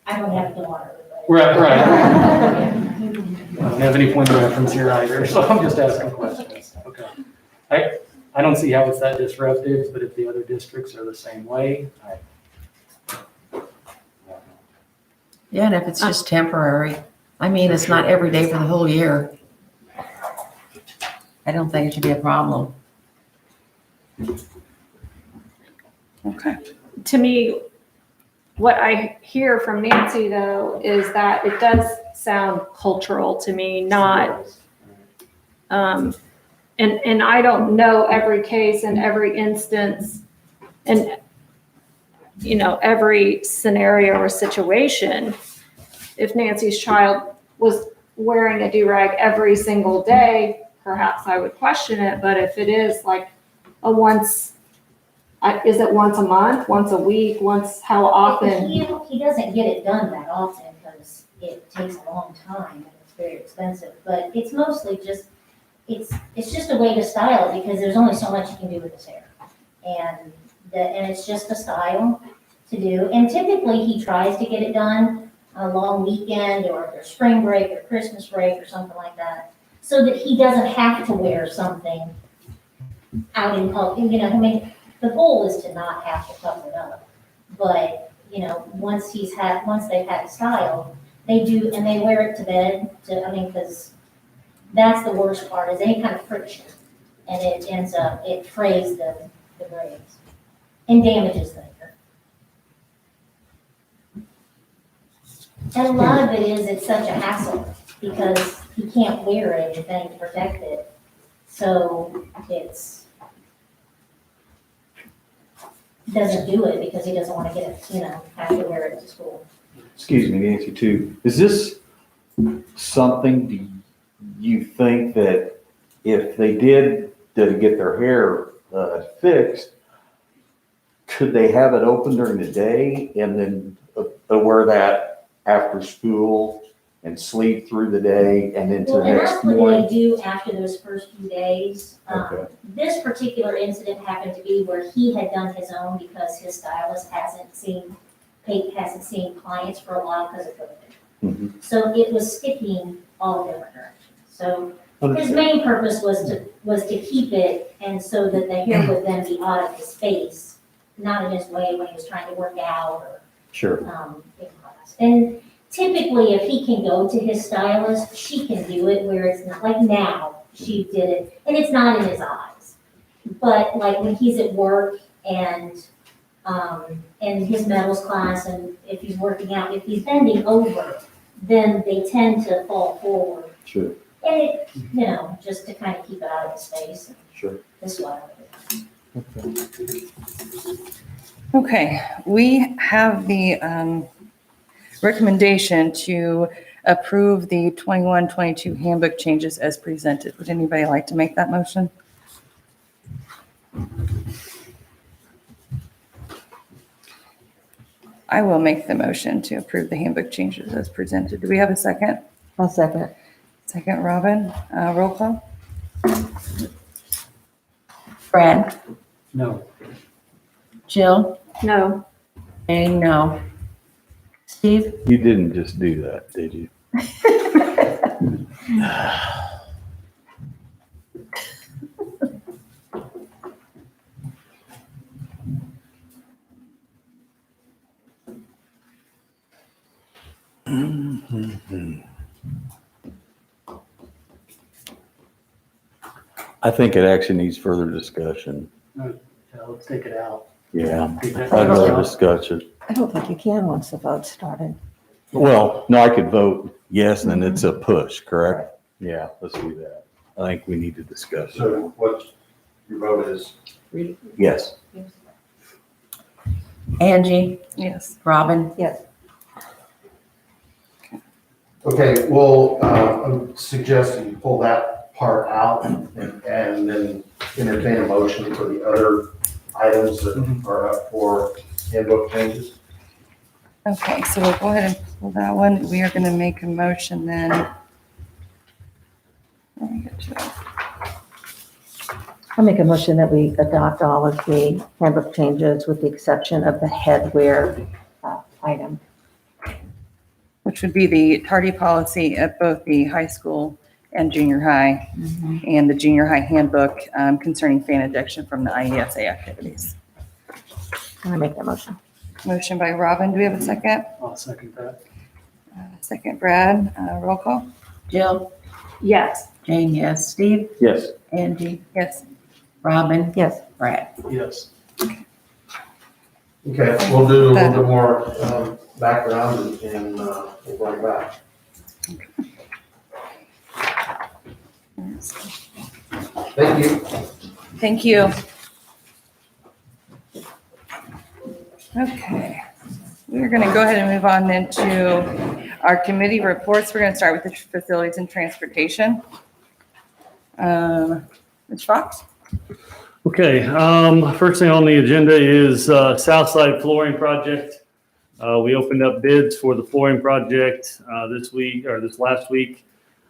I don't have the water. Right. I don't have any point of reference here either, so I'm just asking questions. Okay. I don't see how it's that disruptive, but if the other districts are the same way, Yeah, and if it's just temporary, I mean, it's not every day for the whole year. I don't think it should be a problem. Okay. To me, what I hear from Nancy though, is that it does sound cultural to me, not and I don't know every case and every instance and, you know, every scenario or situation. If Nancy's child was wearing a do-rag every single day, perhaps I would question it, but if it is like a once, is it once a month, once a week, once, how often? He doesn't get it done that often because it takes a long time and it's very expensive, but it's mostly just, it's just a way to style it because there's only so much you can do with his hair. And it's just a style to do. And typically he tries to get it done on a long weekend or their spring break or Christmas break or something like that, so that he doesn't have to wear something out in public. You know, I mean, the goal is to not have to cover it up. But, you know, once they've had style, they do, and they wear it to bed because that's the worst part, is any kind of friction. And it frays the braids and damages the hair. And a lot of it is, it's such a hassle because he can't wear anything to protect it. So doesn't do it because he doesn't want to get it, you know, have to wear it to school. Excuse me, Nancy, too. Is this something, do you think that if they did get their hair fixed, could they have it open during the day and then wear that after school and sleep through the day and into the next morning? Well, and that's what they do after those first few days. Okay. This particular incident happened to be where he had done his own because his stylist hasn't seen clients for a while because of COVID. Mm-hmm. So it was sticking all different directions. So his main purpose was to keep it, and so that the hair would then be out of his face, not in his way when he was trying to work out or in class. And typically, if he can go to his stylist, she can do it where it's not like now. She did it, and it's not in his eyes. But like when he's at work and his metals class, and if he's working out, if he's bending over, then they tend to fall forward. Sure. And it, you know, just to kind of keep it out of his face. Sure. This way. Okay, we have the recommendation to approve the 21-22 handbook changes as presented. Would anybody like to make that motion? I will make the motion to approve the handbook changes as presented. Do we have a second? I'll second it. Second, Robin. Roll call. Brad? No. Jill? No. Jane, no. Steve? You didn't just do that, did you? I think it actually needs further discussion. No, let's take it out. Yeah, I'd rather discuss it. I don't think you can once the vote started. Well, no, I could vote yes, and then it's a push, correct? Yeah, let's do that. I think we need to discuss it. So what your vote is? Yes. Angie? Yes. Robin? Yes. Okay, well, I'm suggesting you pull that part out and then entertain a motion for the other items that are up for handbook changes. Okay, so we'll go ahead and pull that one. We are going to make a motion then. Let me get to it. I'll make a motion that we adopt all of the handbook changes with the exception of the headwear item. Which would be the tardy policy at both the high school and junior high, and the junior high handbook concerning fan ejection from the IESA activities. I make that motion. Motion by Robin. Do we have a second? I'll second that. Second, Brad. Roll call. Jill? Yes. Jane, yes. Steve? Yes. Angie? Yes. Robin? Yes. Brad? Yes. Okay, we'll do a little bit more background and we'll bring it back. Thank you. Thank you. Okay, we're going to go ahead and move on then to our committee reports. We're going to start with the facilities and transportation. Ms. Fox? Okay, first thing on the agenda is Southside Flooring Project. We opened up bids for the flooring project this last week.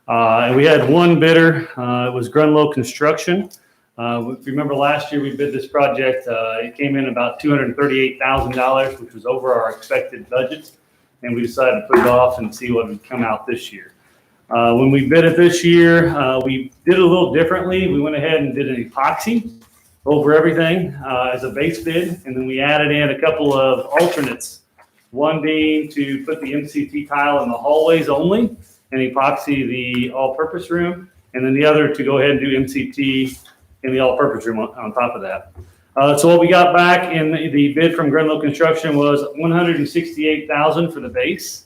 And we had one bidder. It was Grunlow Construction. If you remember last year, we bid this project. It came in about $238,000, which was over our expected budget. And we decided to put it off and see what would come out this year. When we bid it this year, we did it a little differently. We went ahead and did an epoxy over everything as a base bid. And then we added in a couple of alternates. One being to put the MCT tile in the hallways only and epoxy the all-purpose room. And then the other to go ahead and do MCT in the all-purpose room on top of that. So what we got back in the bid from Grunlow Construction was $168,000 for the base.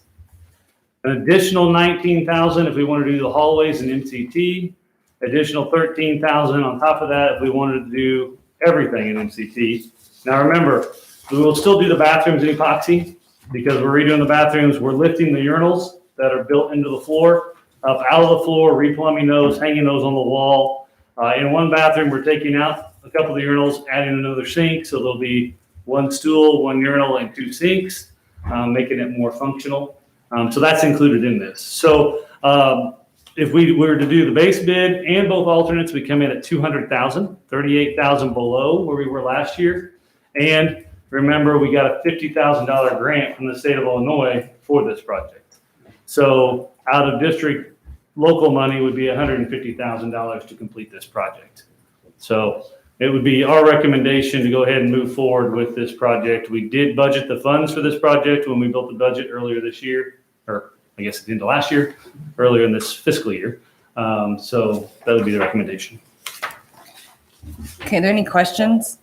An additional $19,000 if we want to do the hallways and MCT. Additional $13,000 on top of that if we wanted to do everything in MCT. Now remember, we will still do the bathrooms in epoxy because we're redoing the bathrooms. We're lifting the urinals that are built into the floor up out of the floor, replumbing those, hanging those on the wall. In one bathroom, we're taking out a couple of the urinals, adding another sink. So there'll be one stool, one urinal, and two sinks, making it more functional. So that's included in this. So if we were to do the base bid and both alternates, we come in at $200,000, $38,000 below where we were last year. And remember, we got a $50,000 grant from the state of Illinois for this project. So out of district local money would be $150,000 to complete this project. So it would be our recommendation to go ahead and move forward with this project. We did budget the funds for this project when we built the budget earlier this year, or I guess at the end of last year, earlier in this fiscal year. So that would be the recommendation. Okay, are there any questions?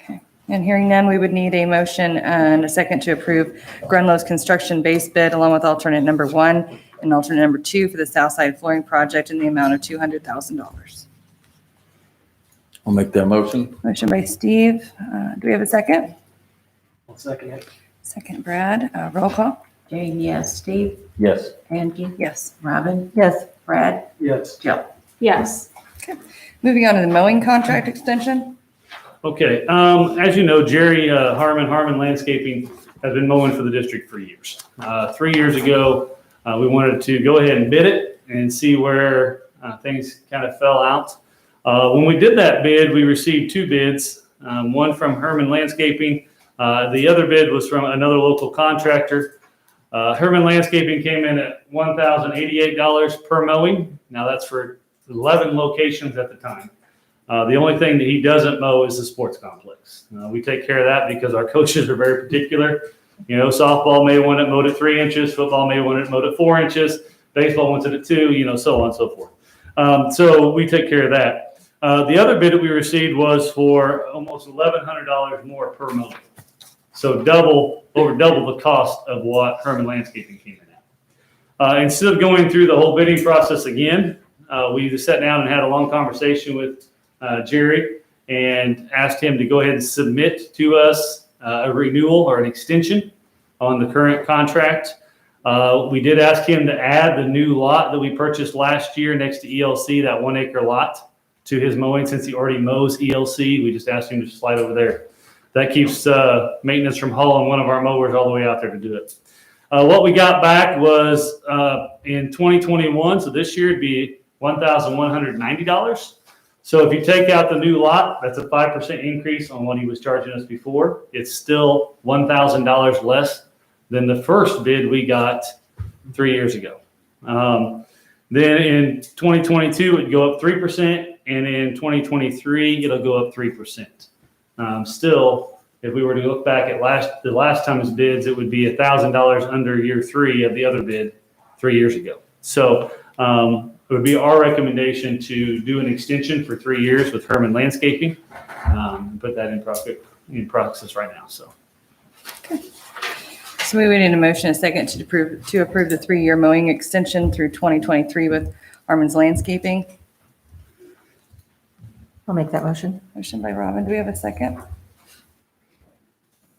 Okay, and hearing none, we would need a motion and a second to approve Grunlow's construction base bid along with alternate number 1 and alternate number 2 for the Southside Flooring Project in the amount of $200,000. I'll make that motion. Motion by Steve. Do we have a second? I'll second it. Second, Brad. Roll call. Jane, yes. Steve? Yes. Angie? Yes. Robin? Yes. Brad? Yes. Jill? Yes. Moving on to the mowing contract extension. Okay, as you know, Jerry Harmon Landscaping has been mowing for the district for years. 3 years ago, we wanted to go ahead and bid it and see where things kind of fell out. When we did that bid, we received 2 bids, one from Herman Landscaping. The other bid was from another local contractor. Herman Landscaping came in at $1,088 per mowing. Now that's for 11 locations at the time. The only thing that he doesn't mow is the sports complex. We take care of that because our coaches are very particular. You know, softball may want it mowed at 3 inches, football may want it mowed at 4 inches, baseball wants it at 2, you know, so on and so forth. So we take care of that. The other bid that we received was for almost $1,100 more per mowing. So over double the cost of what Herman Landscaping came in at. Instead of going through the whole bidding process again, we just sat down and had a long conversation with Jerry and asked him to go ahead and submit to us a renewal or an extension on the current contract. We did ask him to add the new lot that we purchased last year next to ELC, that 1 acre lot, to his mowing since he already mows ELC. We just asked him to slide over there. That keeps maintenance from hauling one of our mowers all the way out there to do it. What we got back was in 2021, so this year it'd be $1,190. So if you take out the new lot, that's a 5% increase on what he was charging us before. It's still $1,000 less than the first bid we got 3 years ago. Then in 2022, it'd go up 3%, and in 2023, it'll go up 3%. Still, if we were to look back at the last time's bids, it would be $1,000 under year 3 of the other bid 3 years ago. So it would be our recommendation to do an extension for 3 years with Herman Landscaping, and put that in process right now. So. Okay. So we would need a motion, a second to approve the 3-year mowing extension through 2023 with Herman's Landscaping. I'll make that motion. Motion by Robin. Do we have a second?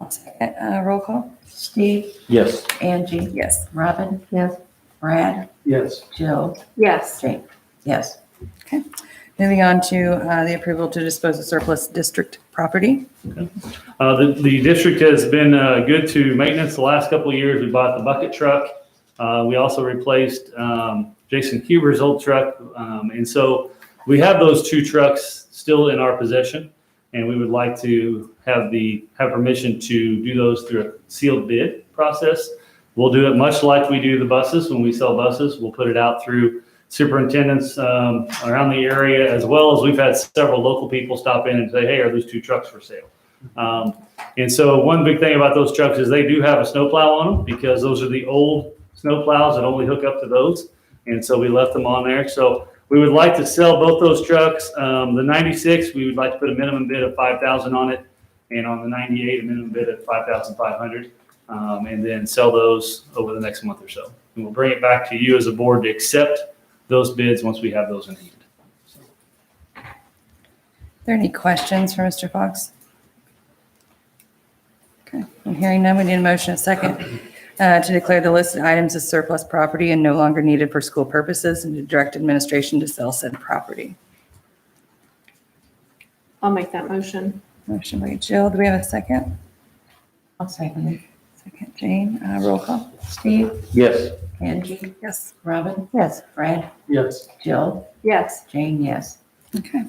I'll second. Roll call? Steve, Yes. Angie, Yes. Robin, Yes. Brad, Yes. Jill, Yes. Jane. Yes. Moving on to the approval to dispose of surplus district property. The district has been good to maintenance the last couple of years. We bought the bucket truck. We also replaced Jason Huber's old truck. And so we have those two trucks still in our possession, and we would like to have permission to do those through a sealed bid process. We'll do it much like we do the buses. When we sell buses, we'll put it out through superintendents around the area, as well as we've had several local people stop in and say, hey, are those two trucks for sale? And so one big thing about those trucks is they do have a snowplow on them, because those are the old snowplows that only hook up to those. And so we left them on there. So we would like to sell both those trucks. The 96, we would like to put a minimum bid of $5,000 on it. And on the 98, a minimum bid of $5,500. And then sell those over the next month or so. And we'll bring it back to you as a board to accept those bids once we have those in hand. Are there any questions for Mr. Fox? Okay, I'm hearing none. We need a motion and a second to declare the listed items as surplus property and no longer needed for school purposes, and to direct administration to sell said property. I'll make that motion. Motion by Jill. Do we have a second? I'll second it. Second, Jane. Roll call. Steve, Yes. Angie, Yes. Robin, Yes. Brad, Yes. Jill, Yes. Jane, yes. Okay.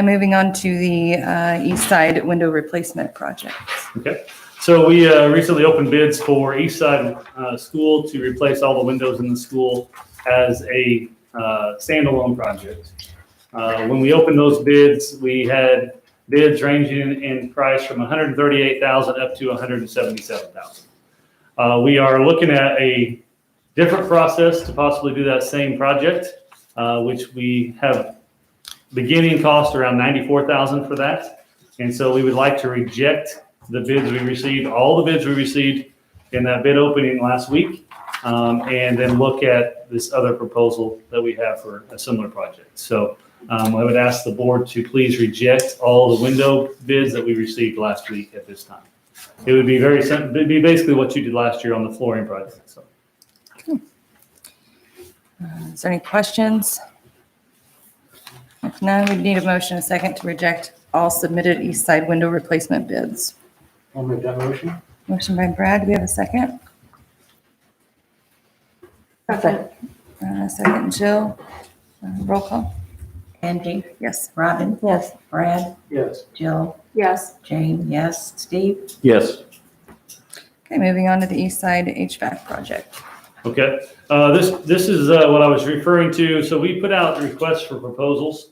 Moving on to the east side window replacement project. Okay. So we recently opened bids for East Side School to replace all the windows in the school as a standalone project. When we opened those bids, we had bids ranging in price from $138,000 up to $177,000. We are looking at a different process to possibly do that same project, which we have beginning cost around $94,000 for that. And so we would like to reject the bids we received, all the bids we received in that bid opening last week, and then look at this other proposal that we have for a similar project. So I would ask the board to please reject all the window bids that we received last week at this time. It would be very simple. It'd be basically what you did last year on the flooring project. So. Is there any questions? If none, we need a motion, a second to reject all submitted east side window replacement bids. I'll make that motion. Motion by Brad. Do we have a second? Second. Second, Jill. Roll call. Angie, Yes. Robin, Yes. Brad, Yes. Jill, Yes. Jane, yes. Steve, Yes. Okay, moving on to the east side HVAC project. Okay, this is what I was referring to. So we put out requests for proposals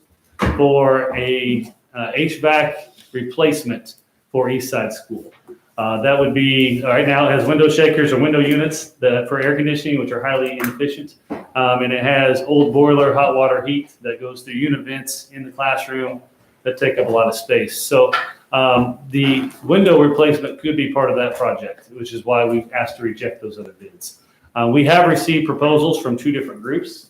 for a HVAC replacement for East Side School. That would be, right now it has window shakers or window units for air conditioning, which are highly inefficient. And it has old boiler hot water heat that goes through unit vents in the classroom that take up a lot of space. So the window replacement could be part of that project, which is why we've asked to reject those other bids. We have received proposals from two different groups.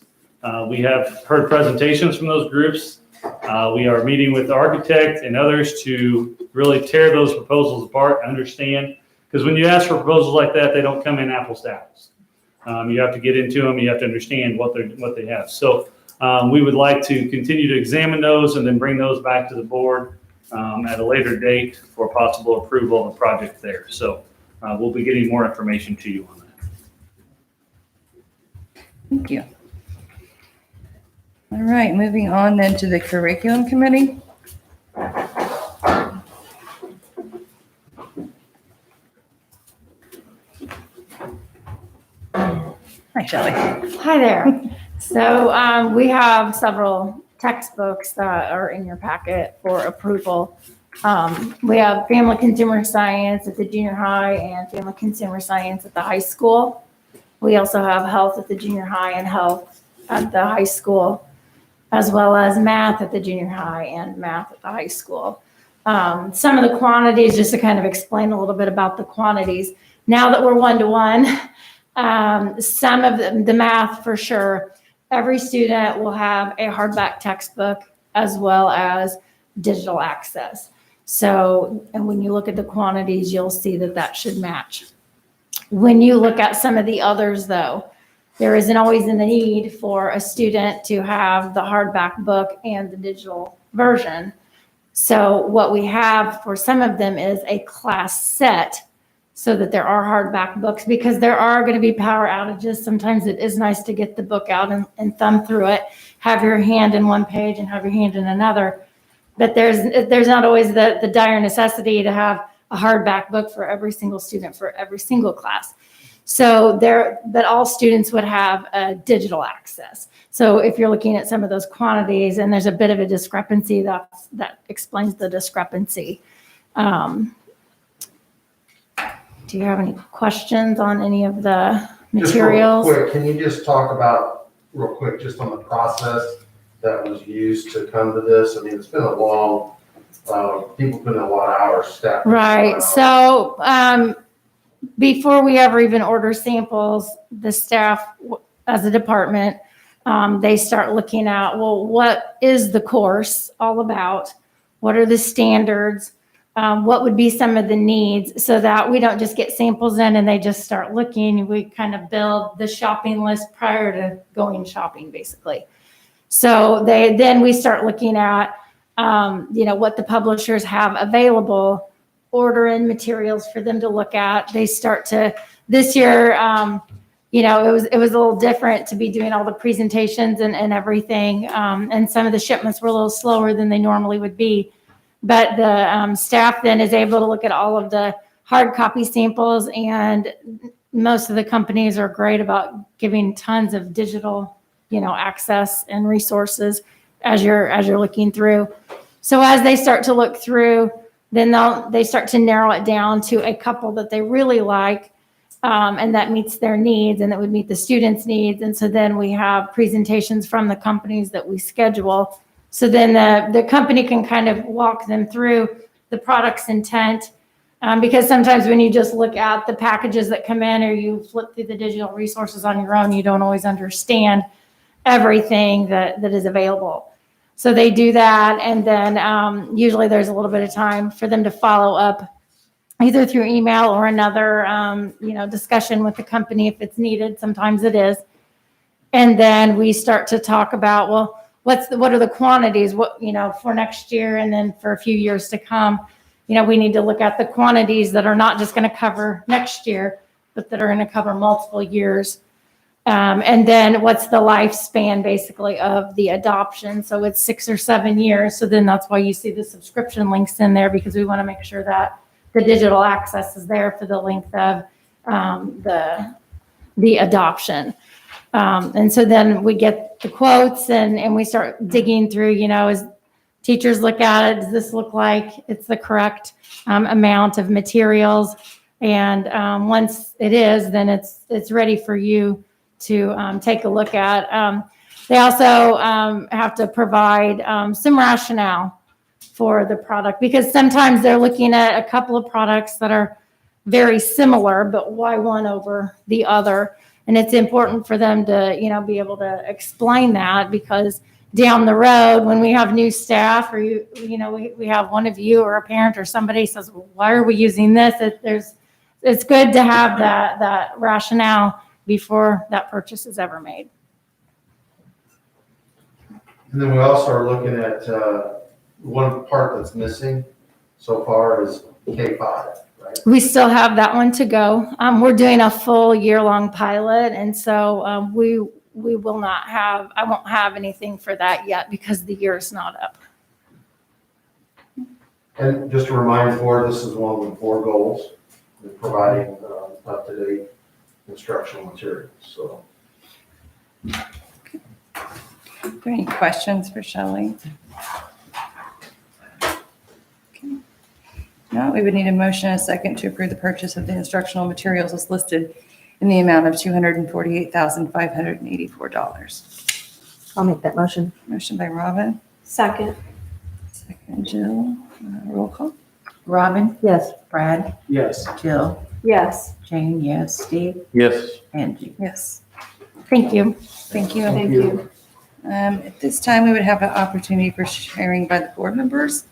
We have heard presentations from those groups. We are meeting with the architect and others to really tear those proposals apart, understand, because when you ask for proposals like that, they don't come in apples to apples. You have to get into them. You have to understand what they have. So we would like to continue to examine those and then bring those back to the board at a later date for possible approval of the project there. So we'll be getting more information to you on that. Thank you. All right, moving on then to the curriculum committee. Hi, Shelley. Hi there. So we have several textbooks that are in your packet for approval. We have Family Consumer Science at the junior high and Family Consumer Science at the high school. We also have health at the junior high and health at the high school, as well as math at the junior high and math at the high school. Some of the quantities, just to kind of explain a little bit about the quantities. Now that we're one-to-one, some of the math for sure, every student will have a hardback textbook as well as digital access. So, and when you look at the quantities, you'll see that that should match. When you look at some of the others though, there isn't always a need for a student to have the hardback book and the digital version. So what we have for some of them is a class set so that there are hardback books, because there are going to be power outages. Sometimes it is nice to get the book out and thumb through it, have your hand in one page and have your hand in another. But there's not always the dire necessity to have a hardback book for every single student for every single class. So but all students would have a digital access. So if you're looking at some of those quantities and there's a bit of a discrepancy, that explains the discrepancy. Do you have any questions on any of the materials? Just real quick, can you just talk about, real quick, just on the process that was used to come to this? I mean, it's been a long, people put in a lot of hours, staff. Right. So before we ever even order samples, the staff as a department, they start looking at, well, what is the course all about? What are the standards? What would be some of the needs, so that we don't just get samples in and they just start looking. We kind of build the shopping list prior to going shopping, basically. So then we start looking at, what the publishers have available, order in materials for them to look at. They start to, this year, it was a little different to be doing all the presentations and everything. And some of the shipments were a little slower than they normally would be. But the staff then is able to look at all of the hard copy samples, and most of the companies are great about giving tons of digital, access and resources as you're looking through. So as they start to look through, then they start to narrow it down to a couple that they really like, and that meets their needs and that would meet the students' needs. And so then we have presentations from the companies that we schedule. So then the company can kind of walk them through the product's intent. Because sometimes when you just look at the packages that come in or you flip through the digital resources on your own, you don't always understand everything that is available. So they do that. And then usually there's a little bit of time for them to follow up either through email or another, discussion with the company if it's needed. Sometimes it is. And then we start to talk about, well, what are the quantities, for next year and then for a few years to come. We need to look at the quantities that are not just going to cover next year, but that are going to cover multiple years. And then what's the lifespan basically of the adoption? So it's 6 or 7 years. So then that's why you see the subscription links in there, because we want to make sure that the digital access is there for the length of the adoption. And so then we get the quotes and we start digging through, as teachers look at it, does this look like it's the correct amount of materials? And once it is, then it's ready for you to take a look at. They also have to provide some rationale for the product, because sometimes they're looking at a couple of products that are very similar, but why one over the other? And it's important for them to, be able to explain that, because down the road, when we have new staff or we have one of you or a parent or somebody says, well, why are we using this? It's good to have that rationale before that purchase is ever made. And then we also are looking at, one part that's missing so far is K-5, right? We still have that one to go. We're doing a full year-long pilot, and so we will not have, I won't have anything for that yet because the year is not up. And just to remind the board, this is one of the 4 goals, is providing up-to-date instructional materials, so. Are there any questions for Shelley? Okay. No, we would need a motion and a second to approve the purchase of the instructional materials as listed in the amount of $248,584. I'll make that motion. Motion by Robin. Second. Second, Jill. Roll call. Robin? Yes. Brad? Yes. Jill? Yes. Jane, yes. Steve? Yes. Angie? Yes. Thank you. Thank you. Thank you. At this time, we would have an opportunity for sharing by the board members.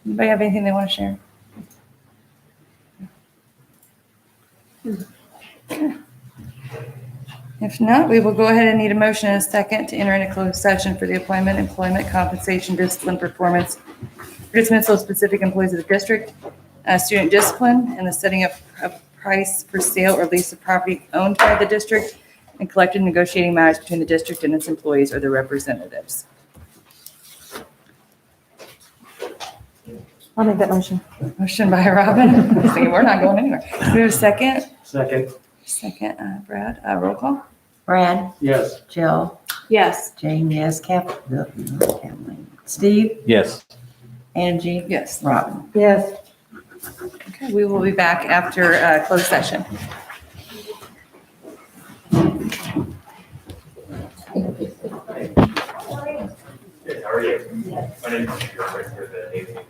Anybody have anything they want to share? Okay. If not, we will go ahead and need a motion and a second to enter into closed session for the appointment, employment, compensation, discipline, performance, dismissal of specific employees of the district, student discipline, and the setting up of price for sale or lease of property owned by the district, and collective negotiating matters between the district and its employees or their representatives. I'll make that motion. Motion by Robin. I was thinking, we're not going anywhere. Do we have a second? Second. Second, Brad. Roll call. Brad, Yes. Jill, Yes. Jane, yes, Kathleen, Steve, Yes. Angie, Yes. Robin. Yes. Okay, we will be back after closed session. How are you? My name is Peter, right here, the